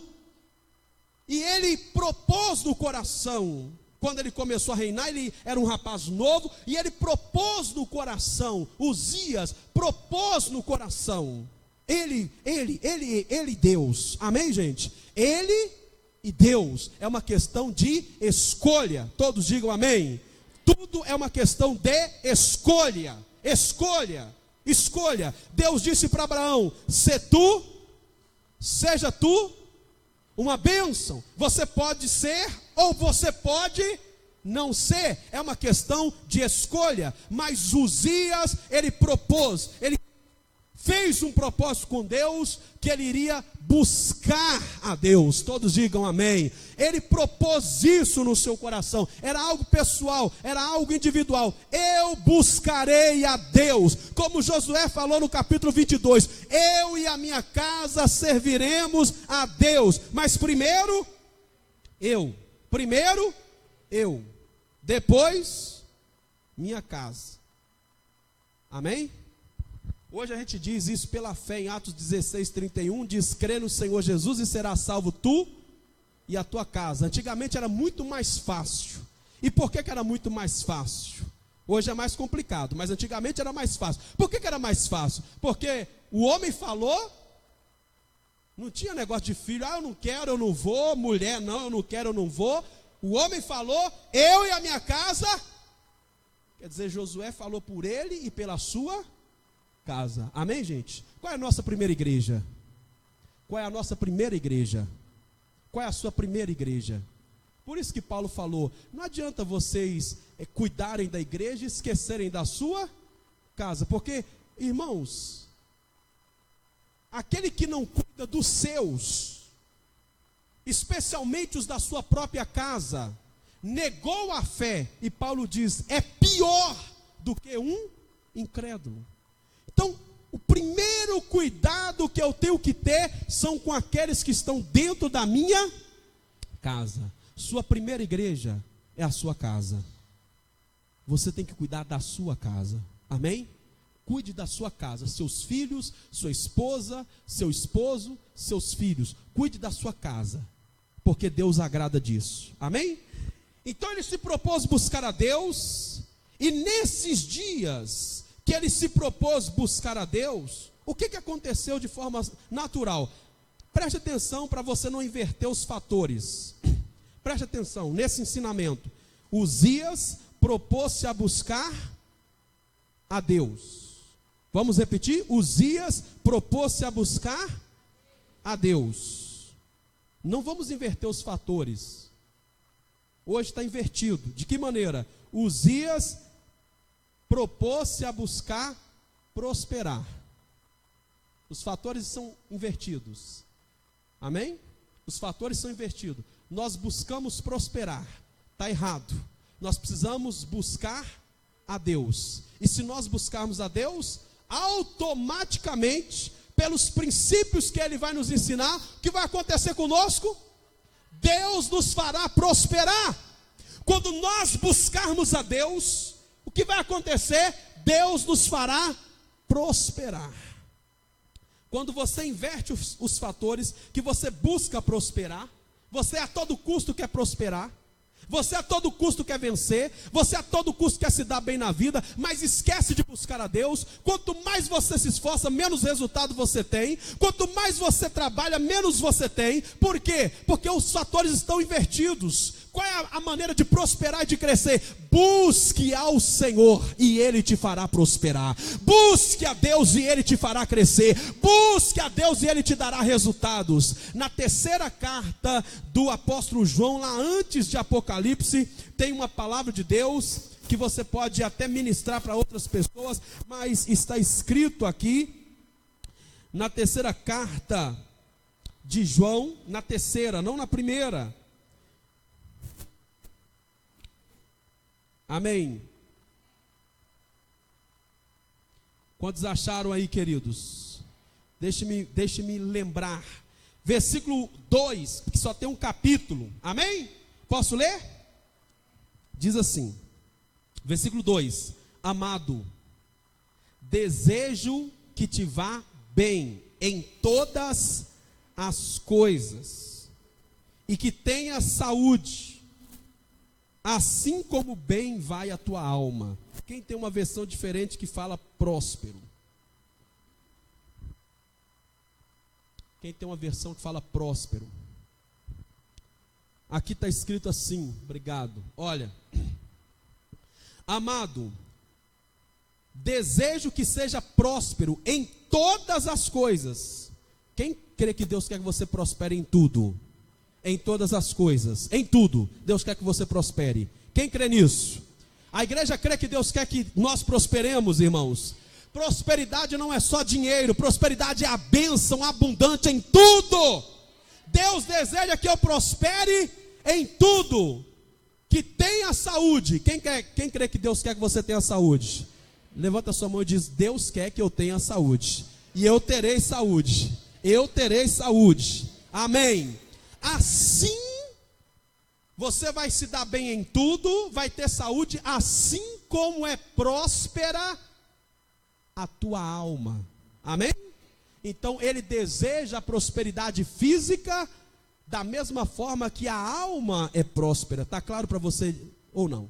e ele propôs no coração. Quando ele começou a reinar, ele era um rapaz novo, e ele propôs no coração, Uzias propôs no coração, ele e Deus, amém, gente? Ele e Deus, é uma questão de escolha, todos digam amém. Tudo é uma questão de escolha, Escolha. Deus disse para Abraão: seja tu uma bênção. Você pode ser ou você pode não ser. É uma questão de escolha. Mas Uzias, ele propôs, ele fez um propósito com Deus, que ele iria buscar a Deus. Todos digam amém. Ele propôs isso no seu coração. Era algo pessoal, era algo individual. Eu buscarei a Deus. Como Josué falou no capítulo 22. Eu e a minha casa serviremos a Deus. Mas primeiro eu. Depois minha casa. Amém? Hoje a gente diz isso pela fé em Atos 16:31, diz: crê no Senhor Jesus e serás salvo tu e a tua casa. Antigamente era muito mais fácil. E por que era muito mais fácil? Hoje é mais complicado, mas antigamente era mais fácil. Por que era mais fácil? Porque o homem falou, não tinha negócio de filho, eu não quero, eu não vou, mulher não, eu não quero, eu não vou. O homem falou, eu e a minha casa. Quer dizer, Josué falou por ele e pela sua casa. Amém, gente? Qual é a nossa primeira igreja? Qual é a nossa primeira igreja? Qual é a sua primeira igreja? Por isso que Paulo falou, não adianta vocês cuidarem da igreja e esquecerem da sua casa. Porque, irmãos, aquele que não cuida dos seus, especialmente os da sua própria casa, negou a fé. E Paulo diz, é pior do que um incrédulo. Então, o primeiro cuidado que eu tenho que ter são com aqueles que estão dentro da minha casa. Sua primeira igreja é a sua casa. Você tem que cuidar da sua casa. Amém? Cuide da sua casa, seus filhos, sua esposa, seu esposo, seus filhos. Cuide da sua casa, porque Deus agrada disso. Amém? Então ele se propôs buscar a Deus, e nesses dias que ele se propôs buscar a Deus, o que aconteceu de forma natural? Preste atenção para você não inverter os fatores. Preste atenção nesse ensinamento. Uzias propôs-se a buscar a Deus. Vamos repetir? Uzias propôs-se a buscar a Deus. Não vamos inverter os fatores. Hoje está invertido. De que maneira? Uzias propôs-se a buscar prosperar. Os fatores são invertidos. Amém? Os fatores são invertidos. Nós buscamos prosperar. Está errado. Nós precisamos buscar a Deus. E se nós buscarmos a Deus, automaticamente, pelos princípios que Ele vai nos ensinar, o que vai acontecer conosco? Deus nos fará prosperar. Quando nós buscarmos a Deus, o que vai acontecer? Deus nos fará prosperar. Quando você inverte os fatores, que você busca prosperar, você a todo custo quer prosperar, você a todo custo quer vencer, você a todo custo quer se dar bem na vida, mas esquece de buscar a Deus. Quanto mais você se esforça, menos resultado você tem. Quanto mais você trabalha, menos você tem. Por quê? Porque os fatores estão invertidos. Qual é a maneira de prosperar e de crescer? Busque ao Senhor e Ele te fará prosperar. Busque a Deus e Ele te fará crescer. Busque a Deus e Ele te dará resultados. Na terceira carta do apóstolo João, lá antes de Apocalipse, tem uma palavra de Deus que você pode até ministrar para outras pessoas, mas está escrito aqui, na terceira carta de João, na terceira, não na primeira. Amém. Quantos acharam aí, queridos? Deixe-me lembrar. Versículo 2, que só tem um capítulo. Amém? Posso ler? Diz assim, versículo 2: amado, desejo que te vá bem em todas as coisas, e que tenha saúde, assim como bem vai a tua alma. Quem tem uma versão diferente que fala próspero? Quem tem uma versão que fala próspero? Aqui está escrito assim, obrigado. Olha, amado, desejo que seja próspero em todas as coisas. Quem crê que Deus quer que você prospere em tudo? Em todas as coisas, em tudo, Deus quer que você prospere. Quem crê nisso? A igreja crê que Deus quer que nós prosperemos, irmãos. Prosperidade não é só dinheiro, prosperidade é a bênção abundante em tudo. Deus deseja que eu prospere em tudo, que tenha saúde. Quem crê que Deus quer que você tenha saúde? Levanta a sua mão e diz: Deus quer que eu tenha saúde, e eu terei saúde, eu terei saúde, amém. Assim, você vai se dar bem em tudo, vai ter saúde, assim como é próspera a tua alma, amém? Então ele deseja a prosperidade física da mesma forma que a alma é próspera. Está claro para você ou não?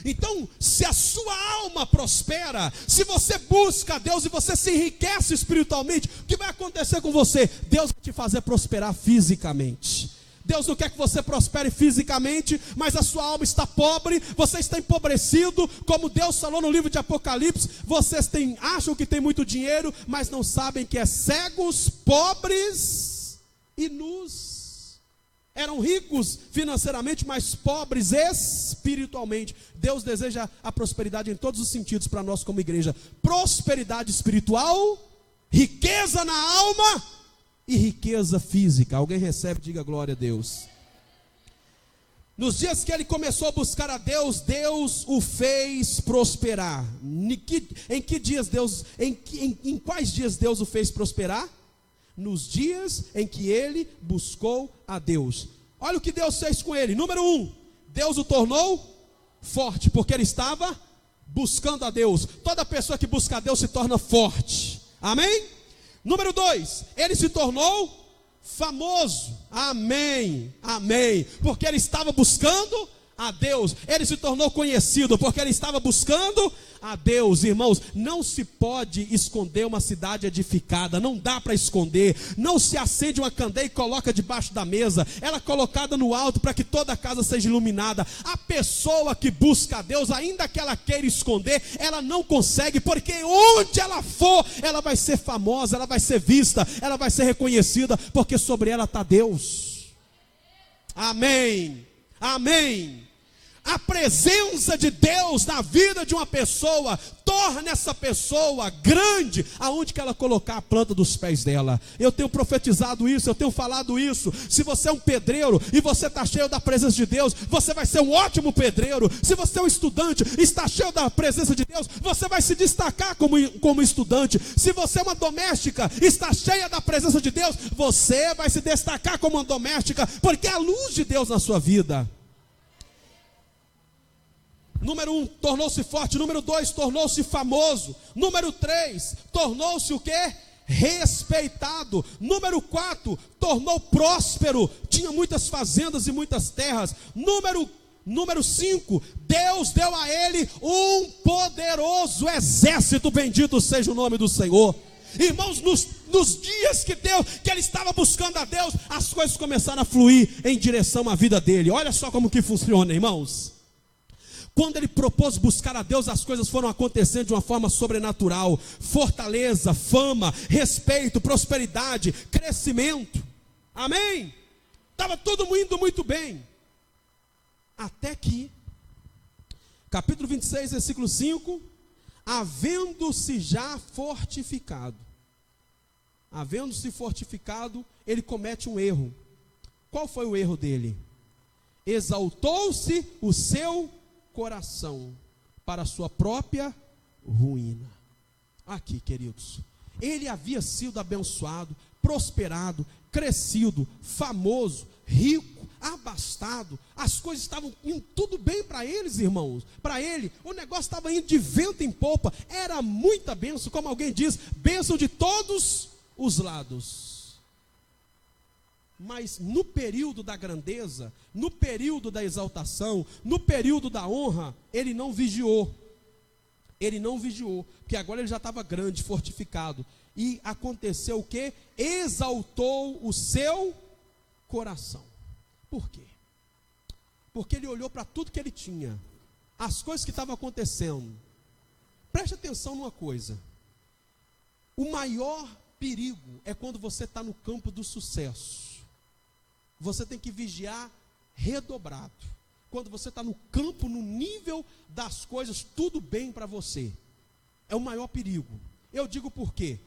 Então, se a sua alma prospera, se você busca a Deus e você se enriquece espiritualmente, o que vai acontecer com você? Deus vai te fazer prosperar fisicamente. Deus não quer que você prospere fisicamente, mas a sua alma está pobre, você está empobrecido, como Deus falou no livro de Apocalipse. Vocês acham que tem muito dinheiro, mas não sabem que é cegos, pobres e nus. Eram ricos financeiramente, mas pobres espiritualmente. Deus deseja a prosperidade em todos os sentidos para nós como igreja. Prosperidade espiritual, riqueza na alma e riqueza física. Alguém recebe, diga glória a Deus. Nos dias que ele começou a buscar a Deus, Deus o fez prosperar. Em que dias Deus, em quais dias Deus o fez prosperar? Nos dias em que ele buscou a Deus. Olha o que Deus fez com ele. Número 1, Deus o tornou forte, porque ele estava buscando a Deus. Toda pessoa que busca a Deus se torna forte, amém? Número 2, ele se tornou famoso, amém, amém, porque ele estava buscando a Deus. Ele se tornou conhecido porque ele estava buscando a Deus. Irmãos, não se pode esconder uma cidade edificada, não dá para esconder. Não se acende uma candeia e coloca debaixo da mesa, ela é colocada no alto para que toda a casa seja iluminada. A pessoa que busca a Deus, ainda que ela queira esconder, ela não consegue, porque onde ela for, ela vai ser famosa, ela vai ser vista, ela vai ser reconhecida, porque sobre ela está Deus. Amém, amém. A presença de Deus na vida de uma pessoa torna essa pessoa grande aonde que ela colocar a planta dos pés dela. Eu tenho profetizado isso, eu tenho falado isso. Se você é um pedreiro e você está cheio da presença de Deus, você vai ser um ótimo pedreiro. Se você é um estudante e está cheio da presença de Deus, você vai se destacar como estudante. Se você é uma doméstica e está cheia da presença de Deus, você vai se destacar como uma doméstica, porque é a luz de Deus na sua vida. Número 1, tornou-se forte. Número 2, tornou-se famoso. Número 3, tornou-se o quê? Respeitado. Número 4, tornou próspero. Tinha muitas fazendas e muitas terras. Número 5, Deus deu a ele um poderoso exército. Bendito seja o nome do Senhor. Irmãos, nos dias que ele estava buscando a Deus, as coisas começaram a fluir em direção à vida dele. Olha só como que funciona, irmãos. Quando ele propôs buscar a Deus, as coisas foram acontecendo de uma forma sobrenatural. Fortaleza, fama, respeito, prosperidade, crescimento. Amém? Estava tudo indo muito bem. Até que, capítulo 26, versículo 5. Havendo-se já fortificado. Havendo-se fortificado, ele comete um erro. Qual foi o erro dele? Exaltou-se o seu coração para a sua própria ruína. Aqui, queridos, ele havia sido abençoado, prosperado, crescido, famoso, rico, abastado. As coisas estavam indo tudo bem para eles, irmãos. Para ele, o negócio estava indo de vento em popa. Era muita bênção, como alguém diz, bênção de todos os lados. Mas no período da grandeza, no período da exaltação, no período da honra, ele não vigiou. Ele não vigiou, porque agora ele já estava grande, fortificado. E aconteceu o quê? Exaltou o seu coração. Por quê? Porque ele olhou para tudo que ele tinha, as coisas que estavam acontecendo. Preste atenção numa coisa. O maior perigo é quando você está no campo do sucesso. Você tem que vigiar redobrado. Quando você está no campo, no nível das coisas, tudo bem para você. É o maior perigo. Eu digo por quê?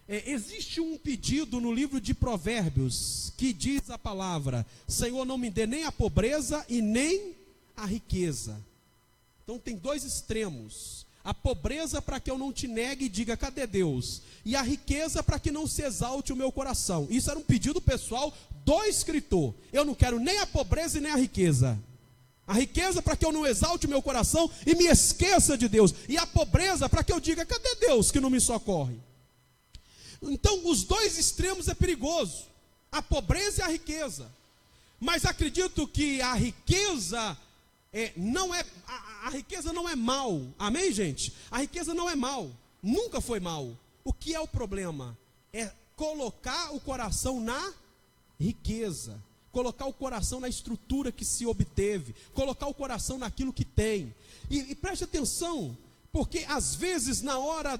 Existe um pedido no livro de Provérbios que diz a palavra: Senhor, não me dê nem a pobreza e nem a riqueza. Então tem dois extremos: a pobreza para que eu não te negue e diga cadê Deus, e a riqueza para que não se exalte o meu coração. Isso era um pedido pessoal do escritor. Eu não quero nem a pobreza e nem a riqueza. A riqueza para que eu não exalte o meu coração e me esqueça de Deus, e a pobreza para que eu diga cadê Deus que não me socorre. Então os dois extremos é perigoso, a pobreza e a riqueza. Mas acredito que a riqueza a riqueza não é mal. Amém, gente? A riqueza não é mal, nunca foi mal. O que é o problema? É colocar o coração na riqueza, colocar o coração na estrutura que se obteve, colocar o coração naquilo que tem. E preste atenção, porque às vezes na hora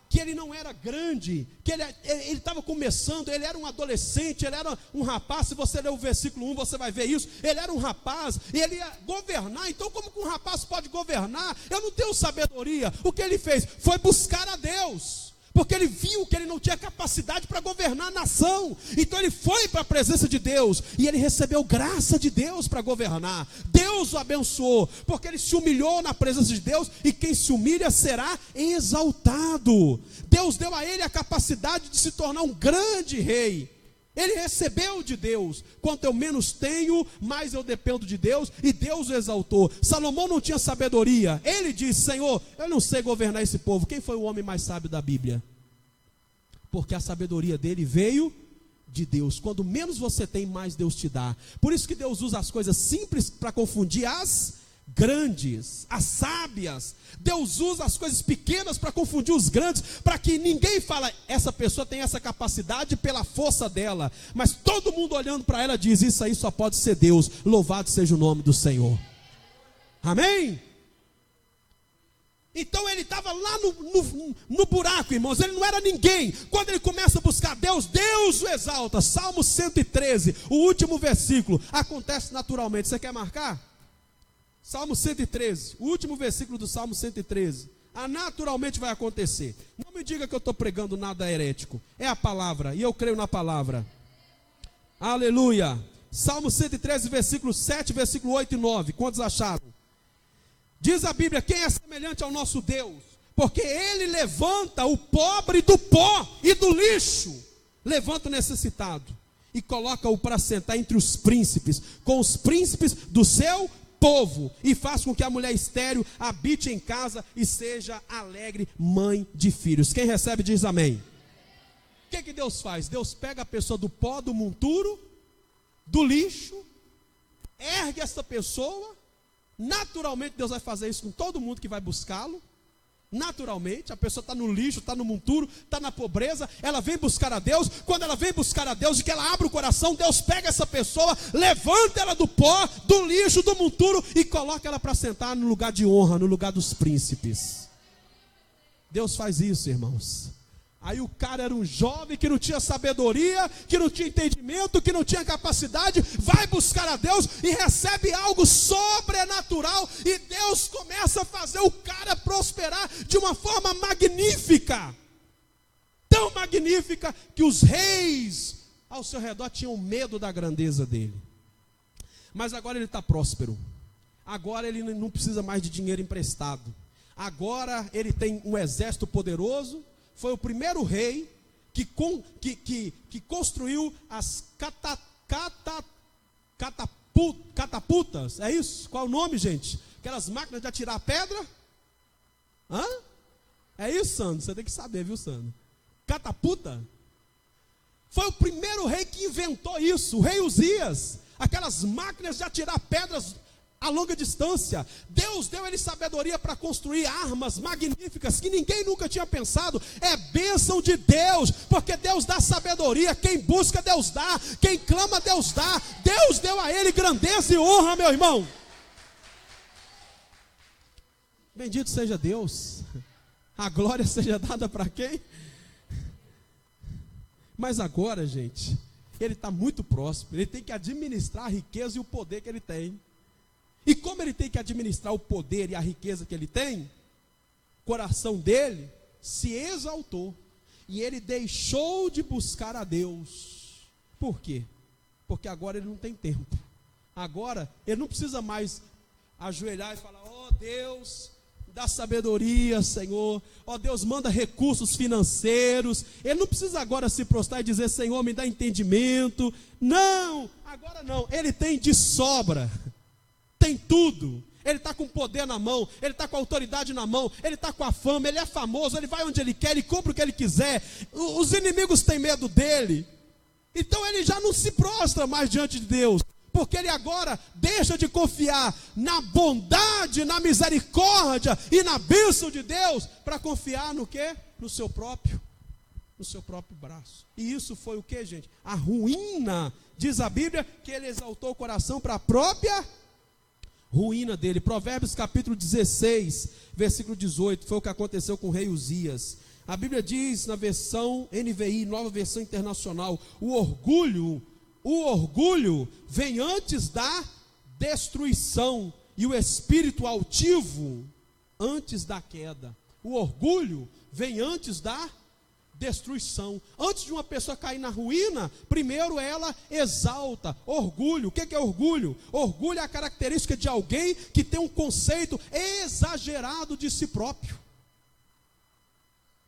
que ele não era grande, que ele estava começando, ele era um adolescente, ele era um rapaz. Se você ler o versículo 1, você vai ver isso. Ele era um rapaz, e ele ia governar. Então como que um rapaz pode governar? Eu não tenho sabedoria. O que ele fez? Foi buscar a Deus, porque ele viu que ele não tinha capacidade para governar a nação. Então ele foi para a presença de Deus, e ele recebeu graça de Deus para governar. Deus o abençoou, porque ele se humilhou na presença de Deus, e quem se humilha será exaltado. Deus deu a ele a capacidade de se tornar um grande rei. Ele recebeu de Deus. Quanto eu menos tenho, mais eu dependo de Deus, e Deus o exaltou. Salomão não tinha sabedoria. Ele disse: Senhor, eu não sei governar esse povo. Quem foi o homem mais sábio da Bíblia? Porque a sabedoria dele veio de Deus. Quando menos você tem, mais Deus te dá. Por isso que Deus usa as coisas simples para confundir as grandes, as sábias. Deus usa as coisas pequenas para confundir os grandes, para que ninguém fale, essa pessoa tem essa capacidade pela força dela, mas todo mundo olhando para ela diz, isso aí só pode ser Deus. Louvado seja o nome do Senhor. Amém? Então ele estava lá no buraco, irmãos. Ele não era ninguém. Quando ele começa a buscar Deus, Deus o exalta. Salmo 113, o último versículo. Acontece naturalmente. Você quer marcar? Salmo 113, o último versículo do Salmo 113. Naturalmente vai acontecer. Não me diga que eu estou pregando nada herético. É a palavra, e eu creio na palavra. Aleluia. Salmo 113, versículo 7, versículo 8 e 9. Quantos acharam? Diz a Bíblia: quem é semelhante ao nosso Deus? Porque Ele levanta o pobre do pó e do lixo. Levanta o necessitado e coloca-o para sentar entre os príncipes, com os príncipes do seu povo, e faz com que a mulher estéril habite em casa e seja alegre mãe de filhos. Quem recebe diz amém. O que Deus faz? Deus pega a pessoa do pó, do monturo, do lixo, ergue essa pessoa. Naturalmente Deus vai fazer isso com todo mundo que vai buscá-lo. Naturalmente, a pessoa está no lixo, está no monturo, está na pobreza, ela vem buscar a Deus. Quando ela vem buscar a Deus e que ela abre o coração, Deus pega essa pessoa, levanta ela do pó, do lixo, do monturo e coloca ela para sentar no lugar de honra, no lugar dos príncipes. Deus faz isso, irmãos. Aí o cara era um jovem que não tinha sabedoria, que não tinha entendimento, que não tinha capacidade, vai buscar a Deus e recebe algo sobrenatural, e Deus começa a fazer o cara prosperar de uma forma magnífica, tão magnífica que os reis ao seu redor tinham medo da grandeza dele. Mas agora ele está próspero, agora ele não precisa mais de dinheiro emprestado, agora ele tem um exército poderoso. Foi o primeiro rei que construiu as catapultas. É isso? Qual é o nome, gente? Aquelas máquinas de atirar pedra? Hã? É isso, Sandro? Você tem que saber, viu, Sandro? Catapulta? Foi o primeiro rei que inventou isso, o rei Uzias. Aquelas máquinas de atirar pedras a longa distância. Deus deu ele sabedoria para construir armas magníficas que ninguém nunca tinha pensado. É bênção de Deus, porque Deus dá sabedoria. Quem busca, Deus dá. Quem clama, Deus dá. Deus deu a ele grandeza e honra, meu irmão. Bendito seja Deus. A glória seja dada para quem? Mas agora, gente, ele está muito próximo. Ele tem que administrar a riqueza e o poder que ele tem. E como ele tem que administrar o poder e a riqueza que ele tem, o coração dele se exaltou. E ele deixou de buscar a Deus. Por quê? Porque agora ele não tem tempo. Agora ele não precisa mais ajoelhar e falar: ó Deus, dá sabedoria, Senhor. Ó Deus, manda recursos financeiros. Ele não precisa agora se prostrar e dizer: Senhor, me dá entendimento. Não, agora não. Ele tem de sobra. Tem tudo. Ele está com poder na mão, ele está com autoridade na mão, ele está com a fama, ele é famoso, ele vai onde ele quer, ele compra o que ele quiser. Os inimigos têm medo dele. Então ele já não se prostra mais diante de Deus, porque ele agora deixa de confiar na bondade, na misericórdia e na bênção de Deus, para confiar no quê? No seu próprio braço. E isso foi o quê, gente? A ruína. Diz a Bíblia que ele exaltou o coração para a própria ruína dele. Provérbios capítulo 16, versículo 18, foi o que aconteceu com o rei Uzias. A Bíblia diz na versão NVI, nova versão internacional: o orgulho vem antes da destruição, e o espírito altivo antes da queda. O orgulho vem antes da destruição. Antes de uma pessoa cair na ruína, primeiro ela exalta. Orgulho, o que é orgulho? Orgulho é a característica de alguém que tem um conceito exagerado de si próprio.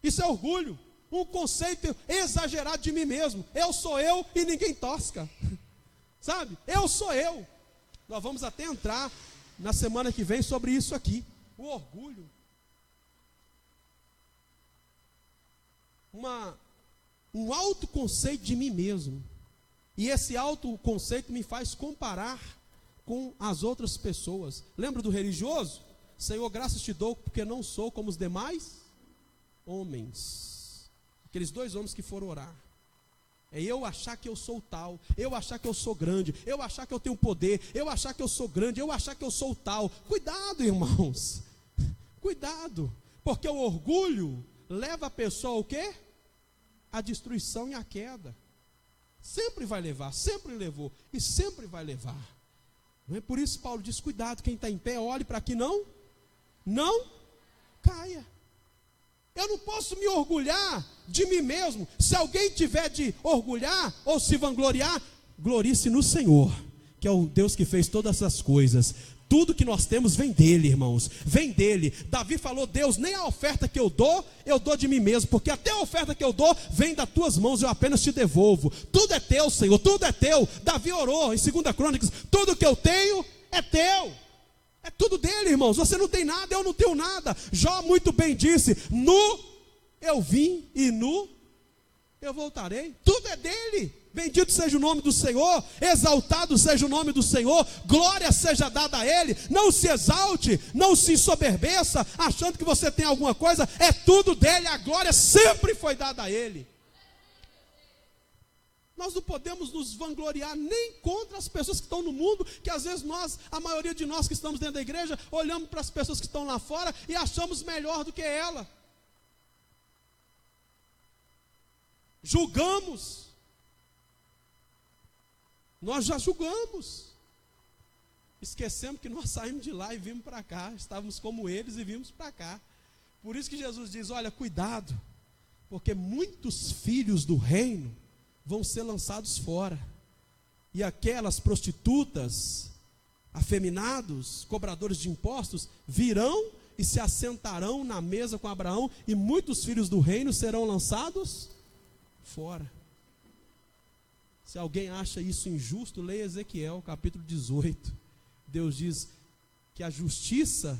Isso é orgulho, um conceito exagerado de mim mesmo. Eu sou eu e ninguém tosca, sabe? Eu sou eu. Nós vamos até entrar na semana que vem sobre isso aqui. O orgulho. Um autoconceito de mim mesmo. E esse autoconceito me faz comparar com as outras pessoas. Lembra do religioso? Senhor, graças te dou porque não sou como os demais homens. Aqueles 2 homens que foram orar. É eu achar que eu sou tal, eu achar que eu sou grande, eu achar que eu tenho poder, eu achar que eu sou grande, eu achar que eu sou tal. Cuidado, irmãos. Cuidado. Porque o orgulho leva a pessoa ao quê? A destruição e a queda. Sempre vai levar, sempre levou e sempre vai levar. Não é por isso que Paulo diz: cuidado, quem está em pé, olhe para que não caia. Eu não posso me orgulhar de mim mesmo. Se alguém tiver de orgulhar ou se vangloriar, glorie-se no Senhor, que é o Deus que fez todas essas coisas. Tudo que nós temos vem dele, irmãos, vem dele. Davi falou: Deus, nem a oferta que eu dou de mim mesmo, porque até a oferta que eu dou vem das tuas mãos, eu apenas te devolvo. Tudo é teu, Senhor, tudo é teu. Davi orou em 2 Crônicas: tudo que eu tenho é teu. É tudo dele, irmãos. Você não tem nada, eu não tenho nada. Jó muito bem disse: nu eu vim e nu eu voltarei. Tudo é dele. Bendito seja o nome do Senhor, exaltado seja o nome do Senhor, glória seja dada a Ele. Não se exalte, não se ensoberbeça, achando que você tem alguma coisa. É tudo dele, a glória sempre foi dada a Ele. Nós não podemos nos vangloriar nem contra as pessoas que estão no mundo, que às vezes a maioria de nós que estamos dentro da igreja, olhamos para as pessoas que estão lá fora e achamos melhor do que ela. Julgamos. Nós já julgamos. Esquecemos que nós saímos de lá e vimos para cá. Estávamos como eles e vimos para cá. Por isso que Jesus diz: olha, cuidado, porque muitos filhos do reino vão ser lançados fora. E aquelas prostitutas, afeminados, cobradores de impostos, virão e se assentarão na mesa com Abraão, e muitos filhos do reino serão lançados fora. Se alguém acha isso injusto, leia Ezequiel capítulo 18. Deus diz que a justiça,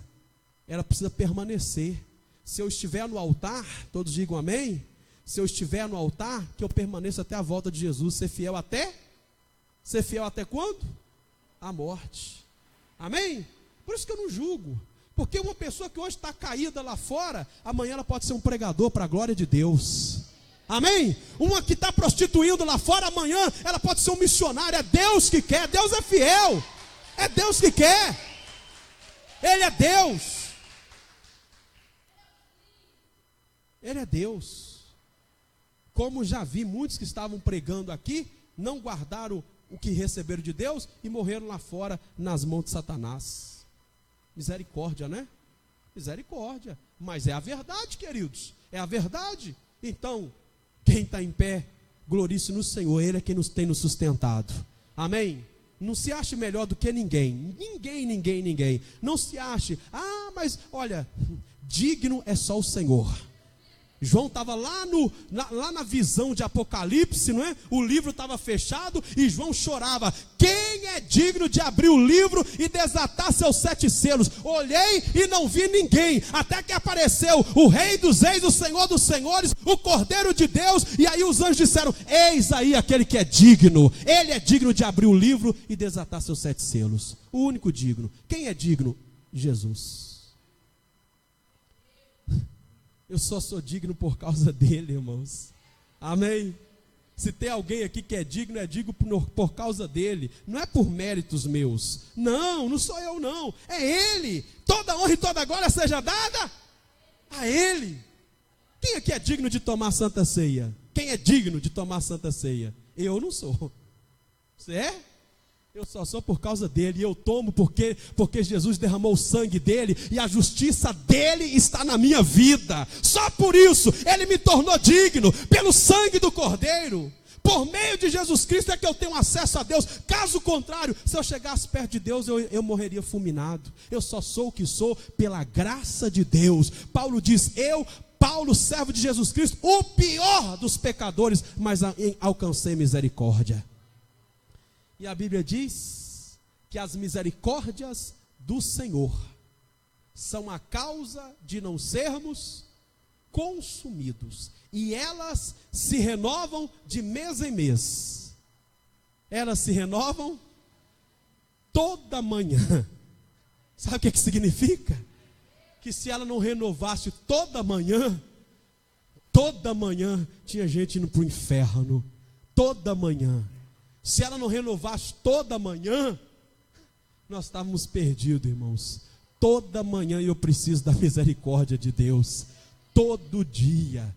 ela precisa permanecer. Se eu estiver no altar, todos digam amém. Se eu estiver no altar, que eu permaneça até a volta de Jesus. Ser fiel até quando? A morte. Amém? Por isso que eu não julgo. Porque uma pessoa que hoje está caída lá fora, amanhã ela pode ser um pregador para a glória de Deus. Amém? Uma que está prostituindo lá fora, amanhã ela pode ser um missionário. É Deus que quer, Deus é fiel. É Deus que quer. Ele é Deus. Ele é Deus. Como já vi muitos que estavam pregando aqui, não guardaram o que receberam de Deus e morreram lá fora nas mãos de Satanás. Misericórdia, né? Misericórdia. Mas é a verdade, queridos. É a verdade. Então, quem está em pé, glorie-se no Senhor. Ele é quem nos tem nos sustentado. Amém? Não se ache melhor do que ninguém. Ninguém. Não se ache. Mas olha, digno é só o Senhor. João estava lá na visão de Apocalipse, não é? O livro estava fechado e João chorava. Quem é digno de abrir o livro e desatar seus 7 selos? Olhei e não vi ninguém, até que apareceu o Rei dos Reis, o Senhor dos Senhores, o Cordeiro de Deus. E aí os anjos disseram: eis aí aquele que é digno. Ele é digno de abrir o livro e desatar seus 7 selos. O único digno. Quem é digno? Jesus. Eu só sou digno por causa dele, irmãos. Amém? Se tem alguém aqui que é digno por causa dele. Não é por méritos meus. Não sou eu não. É ele. Toda honra e toda glória seja dada a ele. Quem aqui é digno de tomar santa ceia? Quem é digno de tomar santa ceia? Eu não sou. Você é? Eu só sou por causa dele, e eu tomo porque Jesus derramou o sangue dele, e a justiça dele está na minha vida. Só por isso, ele me tornou digno, pelo sangue do Cordeiro. Por meio de Jesus Cristo é que eu tenho acesso a Deus. Caso contrário, se eu chegasse perto de Deus, eu morreria fulminado. Eu só sou o que sou pela graça de Deus. Paulo diz: Paulo, servo de Jesus Cristo, o pior dos pecadores, mas alcancei misericórdia. E a Bíblia diz que as misericórdias do Senhor são a causa de não sermos consumidos. E elas se renovam de mês em mês. Elas se renovam toda manhã. Sabe o que significa? Que se ela não renovasse toda manhã tinha gente indo para o inferno. Toda manhã. Se ela não renovasse toda manhã, nós estávamos perdidos, irmãos. Toda manhã eu preciso da misericórdia de Deus. Todo dia.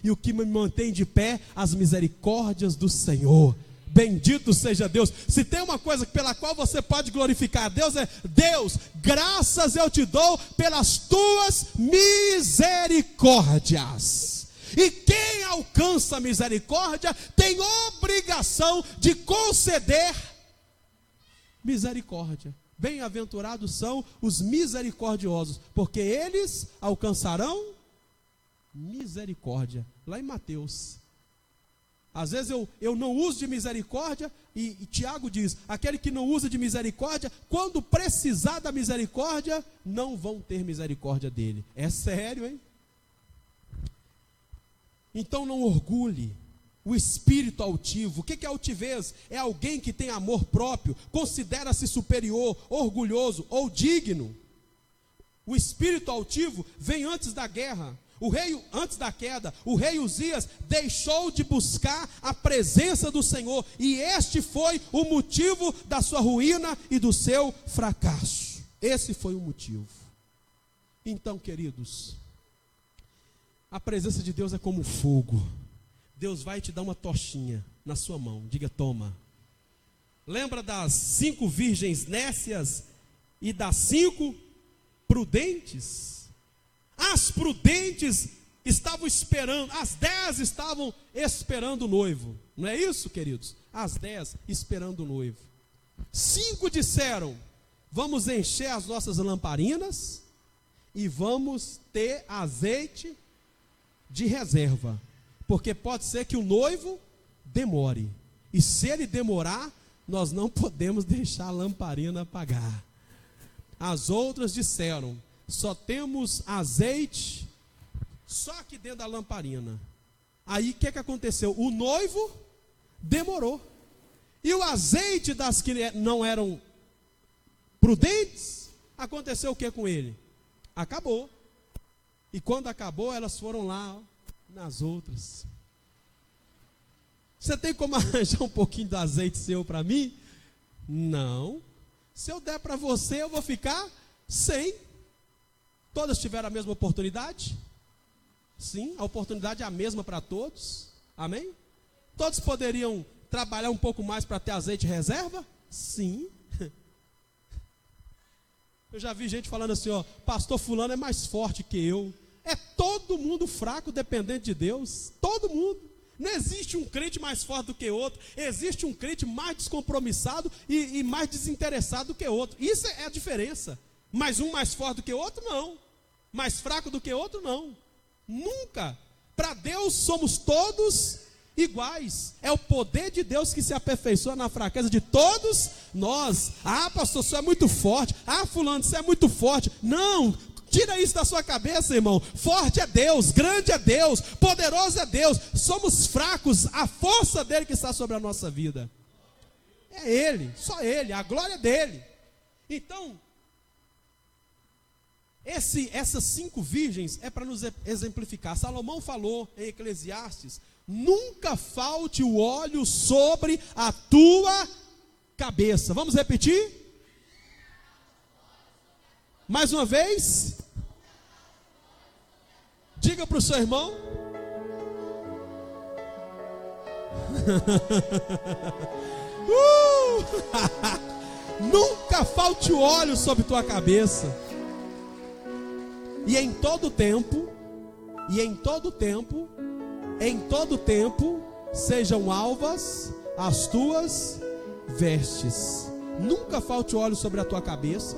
E o que me mantém de pé? As misericórdias do Senhor. Bendito seja Deus. Se tem uma coisa pela qual você pode glorificar a Deus, é: Deus, graças eu te dou pelas tuas misericórdias. E quem alcança a misericórdia tem obrigação de conceder misericórdia. Bem-aventurados são os misericordiosos, porque eles alcançarão misericórdia. Lá em Mateus. Às vezes eu não uso de misericórdia, e Tiago diz: aquele que não usa de misericórdia, quando precisar da misericórdia, não vão ter misericórdia dele. É sério, hein? Então não orgulhe o espírito altivo. O que é altivez? É alguém que tem amor próprio, considera-se superior, orgulhoso ou digno. O espírito altivo vem antes da guerra. Antes da queda, o rei Uzias deixou de buscar a presença do Senhor, e este foi o motivo da sua ruína e do seu fracasso. Esse foi o motivo. Então, queridos, a presença de Deus é como fogo. Deus vai te dar uma tochinha na sua mão. Diga: toma. Lembra das 5 virgens nécias e das 5 prudentes? As prudentes estavam esperando, as 10 estavam esperando o noivo. Não é isso, queridos? As 10 esperando o noivo. 5 disseram: vamos encher as nossas lamparinas e vamos ter azeite de reserva, porque pode ser que o noivo demore, e se ele demorar, nós não podemos deixar a lamparina apagar. As outras disseram: só temos azeite só aqui dentro da lamparina. Aí o que aconteceu? O noivo demorou, e o azeite das que não eram prudentes, aconteceu o que com ele? Acabou. E quando acabou, elas foram lá nas outras. Você tem como arranjar um pouquinho do azeite seu para mim? Não. Se eu der para você, eu vou ficar sem. Todas tiveram a mesma oportunidade? Sim, a oportunidade é a mesma para todos. Amém? Todos poderiam trabalhar um pouco mais para ter azeite reserva? Sim. Eu já vi gente falando assim, ó, pastor fulano é mais forte que eu. É todo mundo fraco, dependente de Deus. Todo mundo. Não existe um crente mais forte do que outro. Existe um crente mais descompromissado e mais desinteressado do que outro. Isso é a diferença. Mas um mais forte do que outro, não. Mais fraco do que outro, não. Nunca. Para Deus somos todos iguais. É o poder de Deus que se aperfeiçoa na fraqueza de todos nós. Ah, pastor, você é muito forte. Ah, fulano, você é muito forte. Não, tira isso da sua cabeça, irmão. Forte é Deus, grande é Deus, poderoso é Deus. Somos fracos, a força dele que está sobre a nossa vida. É Ele, só Ele, a glória dele. Então, essas 5 virgens é para nos exemplificar. Salomão falou em Eclesiastes: nunca falte o óleo sobre a tua cabeça. Vamos repetir? Mais uma vez. Diga para o seu irmão. Nunca falte o óleo sobre tua cabeça. E em todo tempo, sejam alvas as tuas vestes. Nunca falte óleo sobre a tua cabeça,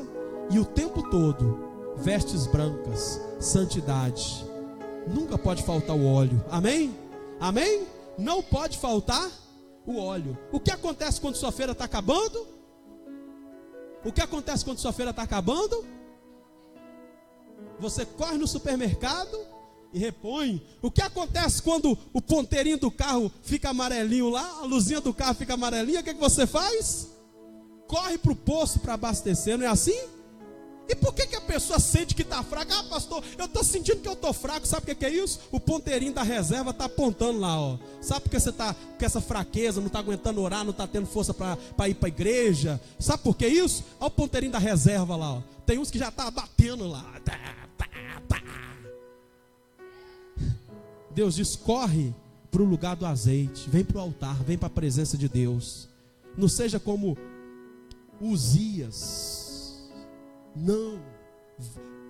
e o tempo todo, vestes brancas, santidade. Nunca pode faltar o óleo, amém? Amém? Não pode faltar o óleo. O que acontece quando sua feira está acabando? O que acontece quando sua feira está acabando? Você corre no supermercado e repõe. O que acontece quando o ponteirinho do carro fica amarelinho lá, a luzinha do carro fica amarelinha? O que você faz? Corre para o posto para abastecer, não é assim? E por que a pessoa sente que está fraca? Ah, pastor, eu estou sentindo que eu estou fraco. Sabe o que é isso? O ponteirinho da reserva está apontando lá, ó. Sabe por que você está com essa fraqueza, não está aguentando orar, não está tendo força para ir para a igreja? Sabe por que isso? Olha o ponteirinho da reserva lá, ó. Tem uns que já está batendo lá. Deus diz: corre para o lugar do azeite, vem para o altar, vem para a presença de Deus. Não seja como Uzias. Não,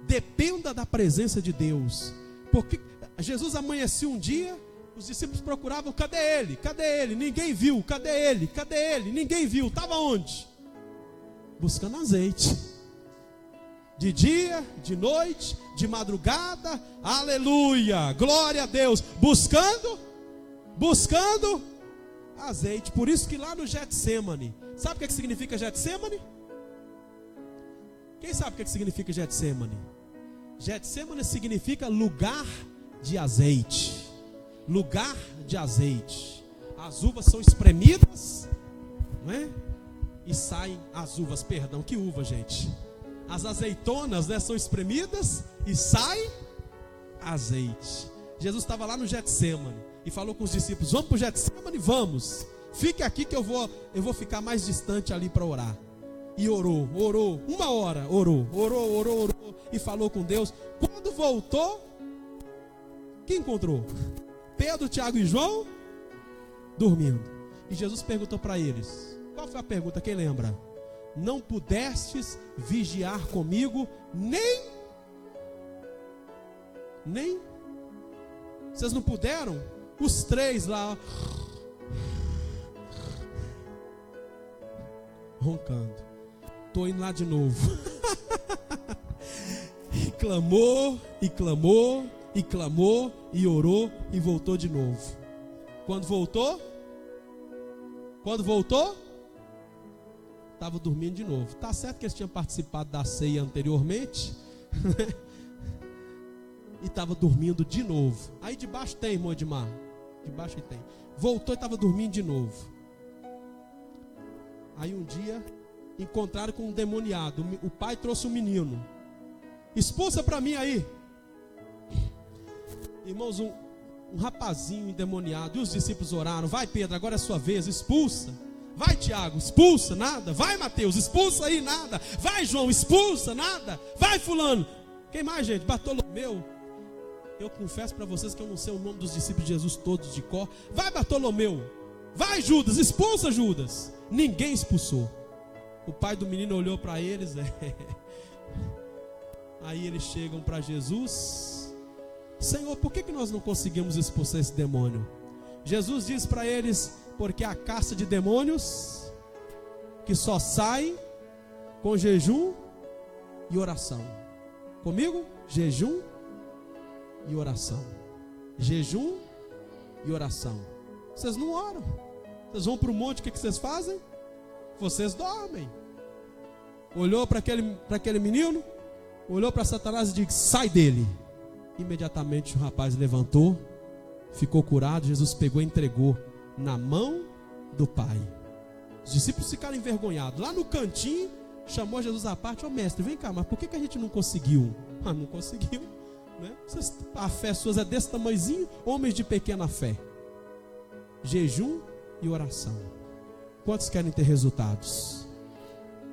dependa da presença de Deus. Porque Jesus amanhecia um dia, os discípulos procuravam: cadê ele? Cadê ele? Ninguém viu. Cadê ele? Cadê ele? Ninguém viu. Estava onde? Buscando azeite. De dia, de noite, de madrugada, aleluia, glória a Deus, buscando azeite. Por isso que lá no Getsêmani, sabe o que significa Getsêmani? Quem sabe o que significa Getsêmani? Getsêmani significa lugar de azeite. Lugar de azeite. As uvas são espremidas, não é? E saem as uvas, perdão, que uva, gente? As azeitonas, né, são espremidas e sai azeite. Jesus estava lá no Getsêmani e falou com os discípulos: vamos para o Getsêmani? Vamos. Fique aqui que eu vou ficar mais distante ali para orar. E orou, 1 hora, orou e falou com Deus. Quando voltou, quem encontrou? Pedro, Tiago e João dormindo. E Jesus perguntou para eles: qual foi a pergunta? Quem lembra? Não pudestes vigiar comigo nem? Vocês não puderam? Os 3 lá, roncando. Estou indo lá de novo. E clamou, e orou, e voltou de novo. Quando voltou, estava dormindo de novo. Tá certo que eles tinham participado da ceia anteriormente, e estava dormindo de novo. Aí debaixo tem, irmão Edmar, debaixo que tem. Voltou e estava dormindo de novo. Aí um dia encontraram com um demoniado. O pai trouxe um menino: expulsa para mim aí. Irmãos, um rapazinho endemoniado. E os discípulos oraram: vai Pedro, agora é a sua vez, expulsa. Vai Tiago, expulsa, nada. Vai Mateus, expulsa aí, nada. Vai João, expulsa, nada. Vai fulano. Quem mais, gente? Bartolomeu. Eu confesso para vocês que eu não sei o nome dos discípulos de Jesus todos de cor. Vai, Bartolomeu, vai, Judas, expulsa Judas. Ninguém expulsou. O pai do menino olhou para eles. Aí eles chegam para Jesus: Senhor, por que nós não conseguimos expulsar esse demônio? Jesus diz para eles: porque a casta de demônios que só sai com jejum e oração. Comigo? Jejum e oração. Jejum e oração. Vocês não oram. Vocês vão para o monte, o que vocês fazem? Vocês dormem. Olhou para aquele menino, olhou para Satanás e disse: sai dele. Imediatamente o rapaz levantou, ficou curado. Jesus pegou e entregou na mão do Pai. Os discípulos ficaram envergonhados. Lá no cantinho, chamou Jesus à parte: ó mestre, vem cá, mas por que a gente não conseguiu? Ah, não conseguiu, né? A fé suas é desse tamanhozinho, homens de pequena fé. Jejum e oração. Quantos querem ter resultados?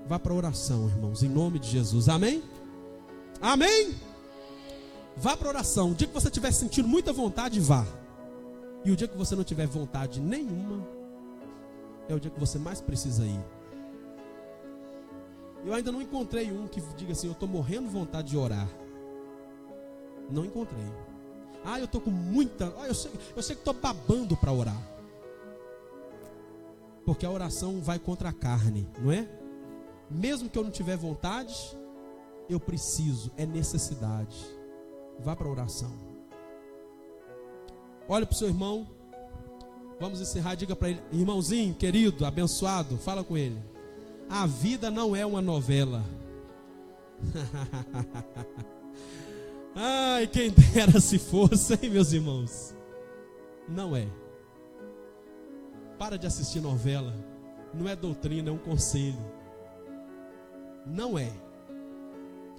Vá para a oração, irmãos, em nome de Jesus. Amém? Amém? Vá para a oração. O dia que você estiver sentindo muita vontade, vá. E o dia que você não tiver vontade nenhuma, é o dia que você mais precisa ir. Eu ainda não encontrei um que diga assim: eu estou morrendo de vontade de orar. Não encontrei. Ah, eu estou com muita... eu sei que estou babando para orar. Porque a oração vai contra a carne, não é? Mesmo que eu não tiver vontade, eu preciso, é necessidade. Vá para a oração. Olha para o seu irmão. Vamos encerrar, diga para ele: irmãozinho, querido, abençoado, fala com ele. A vida não é uma novela. Ai, quem dera se fosse, hein, meus irmãos? Não é. Para de assistir novela. Não é doutrina, é um conselho. Não é.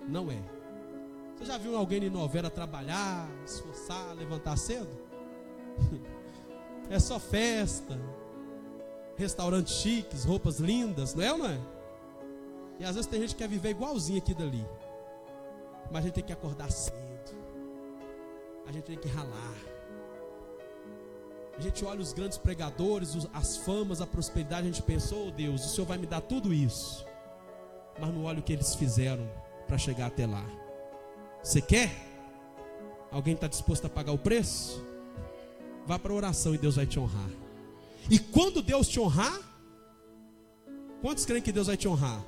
Não é. Você já viu alguém em novela trabalhar, esforçar, levantar cedo? É só festa, restaurantes chiques, roupas lindas, não é ou não é? E às vezes tem gente que quer viver igualzinho aqui dali. Mas a gente tem que acordar cedo. A gente tem que ralar. A gente olha os grandes pregadores, as famas, a prosperidade, a gente pensa: oh Deus, o Senhor vai me dar tudo isso. Mas não olha o que eles fizeram para chegar até lá. Você quer? Alguém está disposto a pagar o preço? Vá para a oração e Deus vai te honrar. E quando Deus te honrar, quantos creem que Deus vai te honrar?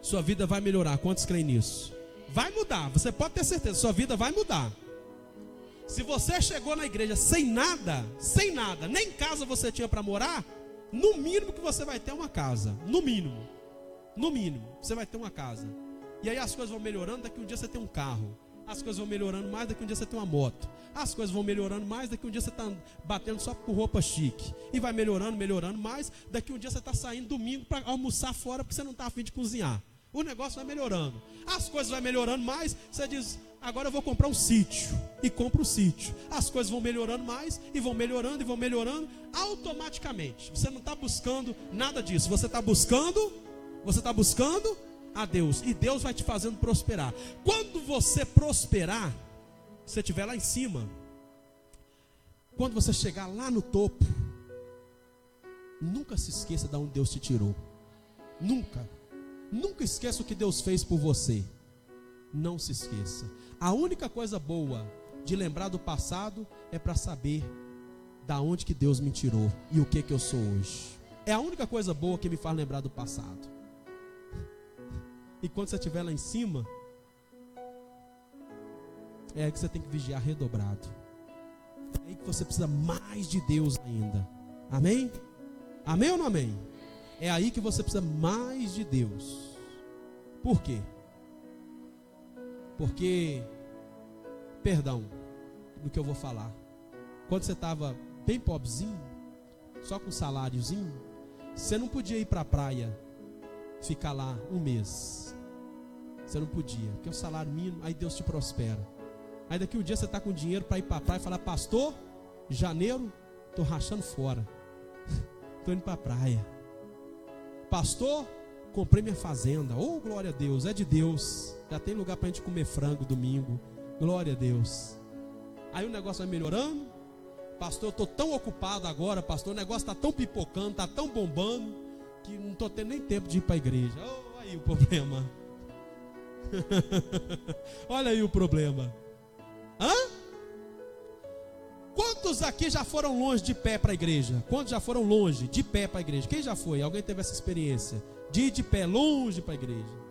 Sua vida vai melhorar. Quantos creem nisso? Vai mudar, você pode ter certeza, sua vida vai mudar. Se você chegou na igreja sem nada, nem casa você tinha para morar, no mínimo que você vai ter uma casa. No mínimo, você vai ter uma casa. E aí as coisas vão melhorando, daqui um dia você tem um carro. As coisas vão melhorando mais, daqui um dia você tem uma moto. As coisas vão melhorando mais, daqui um dia você está batendo só com roupa chique. E vai melhorando mais, daqui um dia você está saindo domingo para almoçar fora porque você não está a fim de cozinhar. O negócio vai melhorando. As coisas vão melhorando mais, você diz: agora eu vou comprar um sítio. E compra um sítio. As coisas vão melhorando mais, e vão melhorando, automaticamente. Você não está buscando nada disso. Você está buscando a Deus. E Deus vai te fazendo prosperar. Quando você prosperar, você estiver lá em cima, quando você chegar lá no topo, nunca se esqueça de onde Deus te tirou. Nunca esqueça o que Deus fez por você. Não se esqueça. A única coisa boa de lembrar do passado é para saber da onde que Deus me tirou e o que eu sou hoje. É a única coisa boa que me faz lembrar do passado. E quando você estiver lá em cima, é aí que você tem que vigiar redobrado. É aí que você precisa mais de Deus ainda. Amém? Amém ou não amém? É aí que você precisa mais de Deus. Por quê? Porque, perdão do que eu vou falar, quando você estava bem pobrezinho, só com um saláriozinho, você não podia ir para a praia, ficar lá um mês. Você não podia, porque é o salário mínimo, aí Deus te prospera. Aí daqui um dia você está com dinheiro para ir para a praia e falar: pastor, janeiro, estou rachando fora, estou indo para a praia. Pastor, comprei minha fazenda. Oh, glória a Deus, é de Deus. Já tem lugar para a gente comer frango domingo. Glória a Deus. Aí o negócio vai melhorando. Pastor, eu estou tão ocupado agora, pastor, o negócio está tão pipocando, está tão bombando, que não estou tendo nem tempo de ir para a igreja. Oh, aí o problema. Olha aí o problema. Hã? Quantos aqui já foram longe de pé para a igreja? Quantos já foram longe de pé para a igreja? Quem já foi? Alguém teve essa experiência de ir de pé longe para a igreja?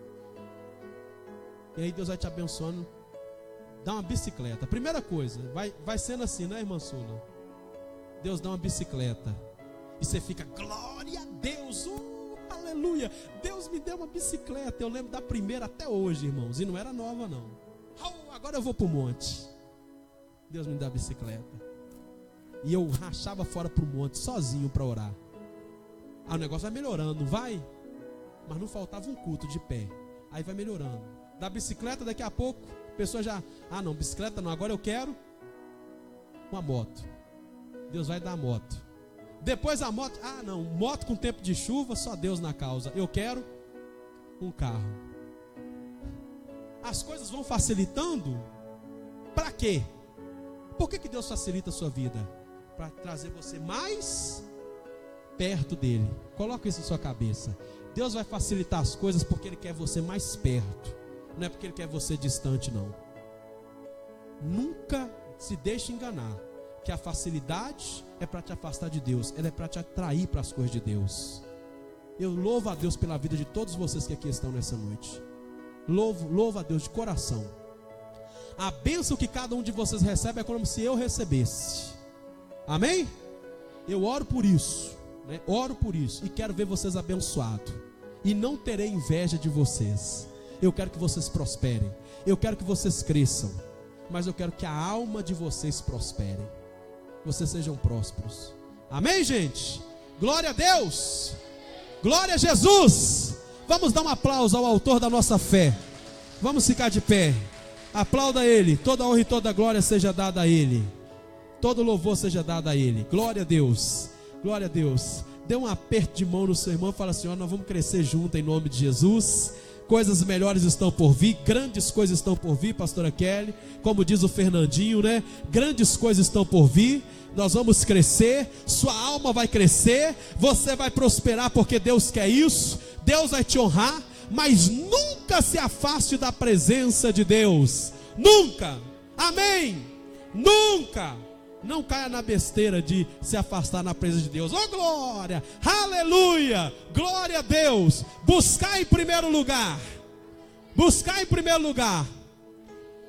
E aí Deus vai te abençoando. Dá uma bicicleta. Primeira coisa, vai sendo assim, né, irmã Sula? Deus dá uma bicicleta. E você fica, glória a Deus, aleluia. Deus me deu uma bicicleta. Eu lembro da primeira até hoje, irmãos. E não era nova, não. Agora eu vou para o monte. Deus me dá a bicicleta. E eu rachava fora para o monte, sozinho para orar. Aí o negócio vai melhorando, não vai? Mas não faltava um culto de pé. Aí vai melhorando. Da bicicleta, daqui a pouco, a pessoa já... Ah, não, bicicleta não, agora eu quero uma moto. Deus vai dar a moto. Depois a moto... Ah, não, moto com tempo de chuva, só Deus na causa. Eu quero um carro. As coisas vão facilitando. Para quê? Por que Deus facilita a sua vida? Para trazer você mais perto dele. Coloca isso em sua cabeça. Deus vai facilitar as coisas porque Ele quer você mais perto. Não é porque Ele quer você distante, não. Nunca se deixe enganar que a facilidade é para te afastar de Deus. Ela é para te atrair para as coisas de Deus. Eu louvo a Deus pela vida de todos vocês que aqui estão nessa noite. Louvo a Deus de coração. A bênção que cada um de vocês recebe é como se eu recebesse. Amém? Eu oro por isso, né? Oro por isso e quero ver vocês abençoados. E não terei inveja de vocês. Eu quero que vocês prosperem. Eu quero que vocês cresçam. Mas eu quero que a alma de vocês prospere. Vocês sejam prósperos. Amém, gente? Glória a Deus. Glória a Jesus. Vamos dar um aplauso ao autor da nossa fé. Vamos ficar de pé. Aplauda Ele. Toda honra e toda glória seja dada a Ele. Todo louvor seja dado a Ele. Glória a Deus. Glória a Deus. Dê um aperto de mão no seu irmão e fala assim: ó, nós vamos crescer junto em nome de Jesus. Coisas melhores estão por vir, grandes coisas estão por vir, pastora Kelly, como diz o Fernandinho, né? Grandes coisas estão por vir, nós vamos crescer, sua alma vai crescer, você vai prosperar porque Deus quer isso, Deus vai te honrar, mas nunca se afaste da presença de Deus, nunca, amém, nunca. Não caia na besteira de se afastar na presença de Deus. Oh glória, aleluia, glória a Deus. Buscar em primeiro lugar. Buscar em primeiro lugar.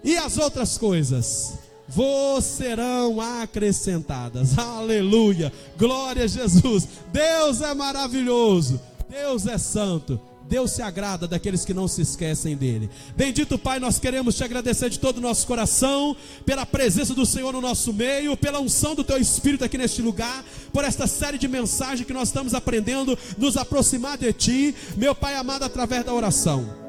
E as outras coisas vos serão acrescentadas. Aleluia, glória a Jesus. Deus é maravilhoso. Deus é santo. Deus se agrada daqueles que não se esquecem dele. Bendito Pai, nós queremos te agradecer de todo o nosso coração pela presença do Senhor no nosso meio, pela unção do teu Espírito aqui neste lugar, por esta série de mensagens que nós estamos aprendendo, nos aproximar de ti, meu Pai amado, através da oração.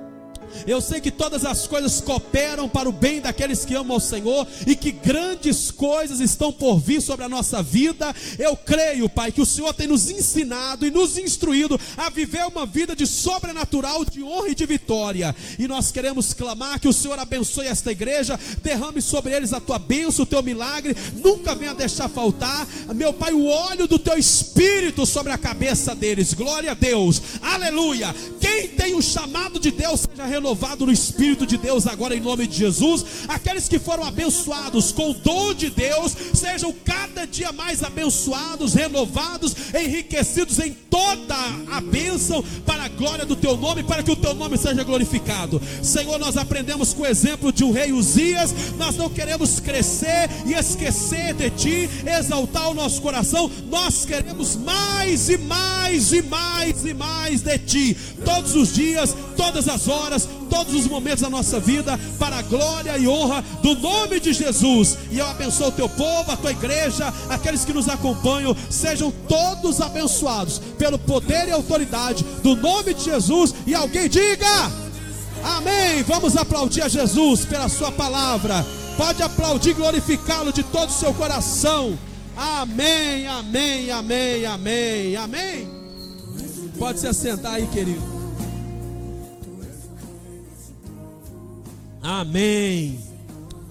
Eu sei que todas as coisas cooperam para o bem daqueles que amam ao Senhor e que grandes coisas estão por vir sobre a nossa vida. Eu creio, Pai, que o Senhor tem nos ensinado e nos instruído a viver uma vida de sobrenatural, de honra e de vitória. E nós queremos clamar que o Senhor abençoe esta igreja, derrame sobre eles a tua bênção, o teu milagre, nunca venha deixar faltar, meu Pai, o óleo do teu Espírito sobre a cabeça deles. Glória a Deus, aleluia. Quem tem o chamado de Deus seja renovado no Espírito de Deus agora em nome de Jesus. Aqueles que foram abençoados com o dom de Deus sejam cada dia mais abençoados, renovados, enriquecidos em toda a bênção para a glória do teu nome, para que o teu nome seja glorificado. Senhor, nós aprendemos com o exemplo de um rei Uzias. Nós não queremos crescer e esquecer de ti, exaltar o nosso coração. Nós queremos mais e mais e mais e mais de ti, todos os dias, todas as horas, todos os momentos da nossa vida, para a glória e honra do nome de Jesus. E eu abençoo o teu povo, a tua igreja, aqueles que nos acompanham, sejam todos abençoados pelo poder e autoridade do nome de Jesus. E alguém diga amém. Vamos aplaudir a Jesus pela sua palavra. Pode aplaudir, glorificá-lo de todo o seu coração. Amém, amém, amém, amém, amém. Pode se assentar aí, querido. Amém.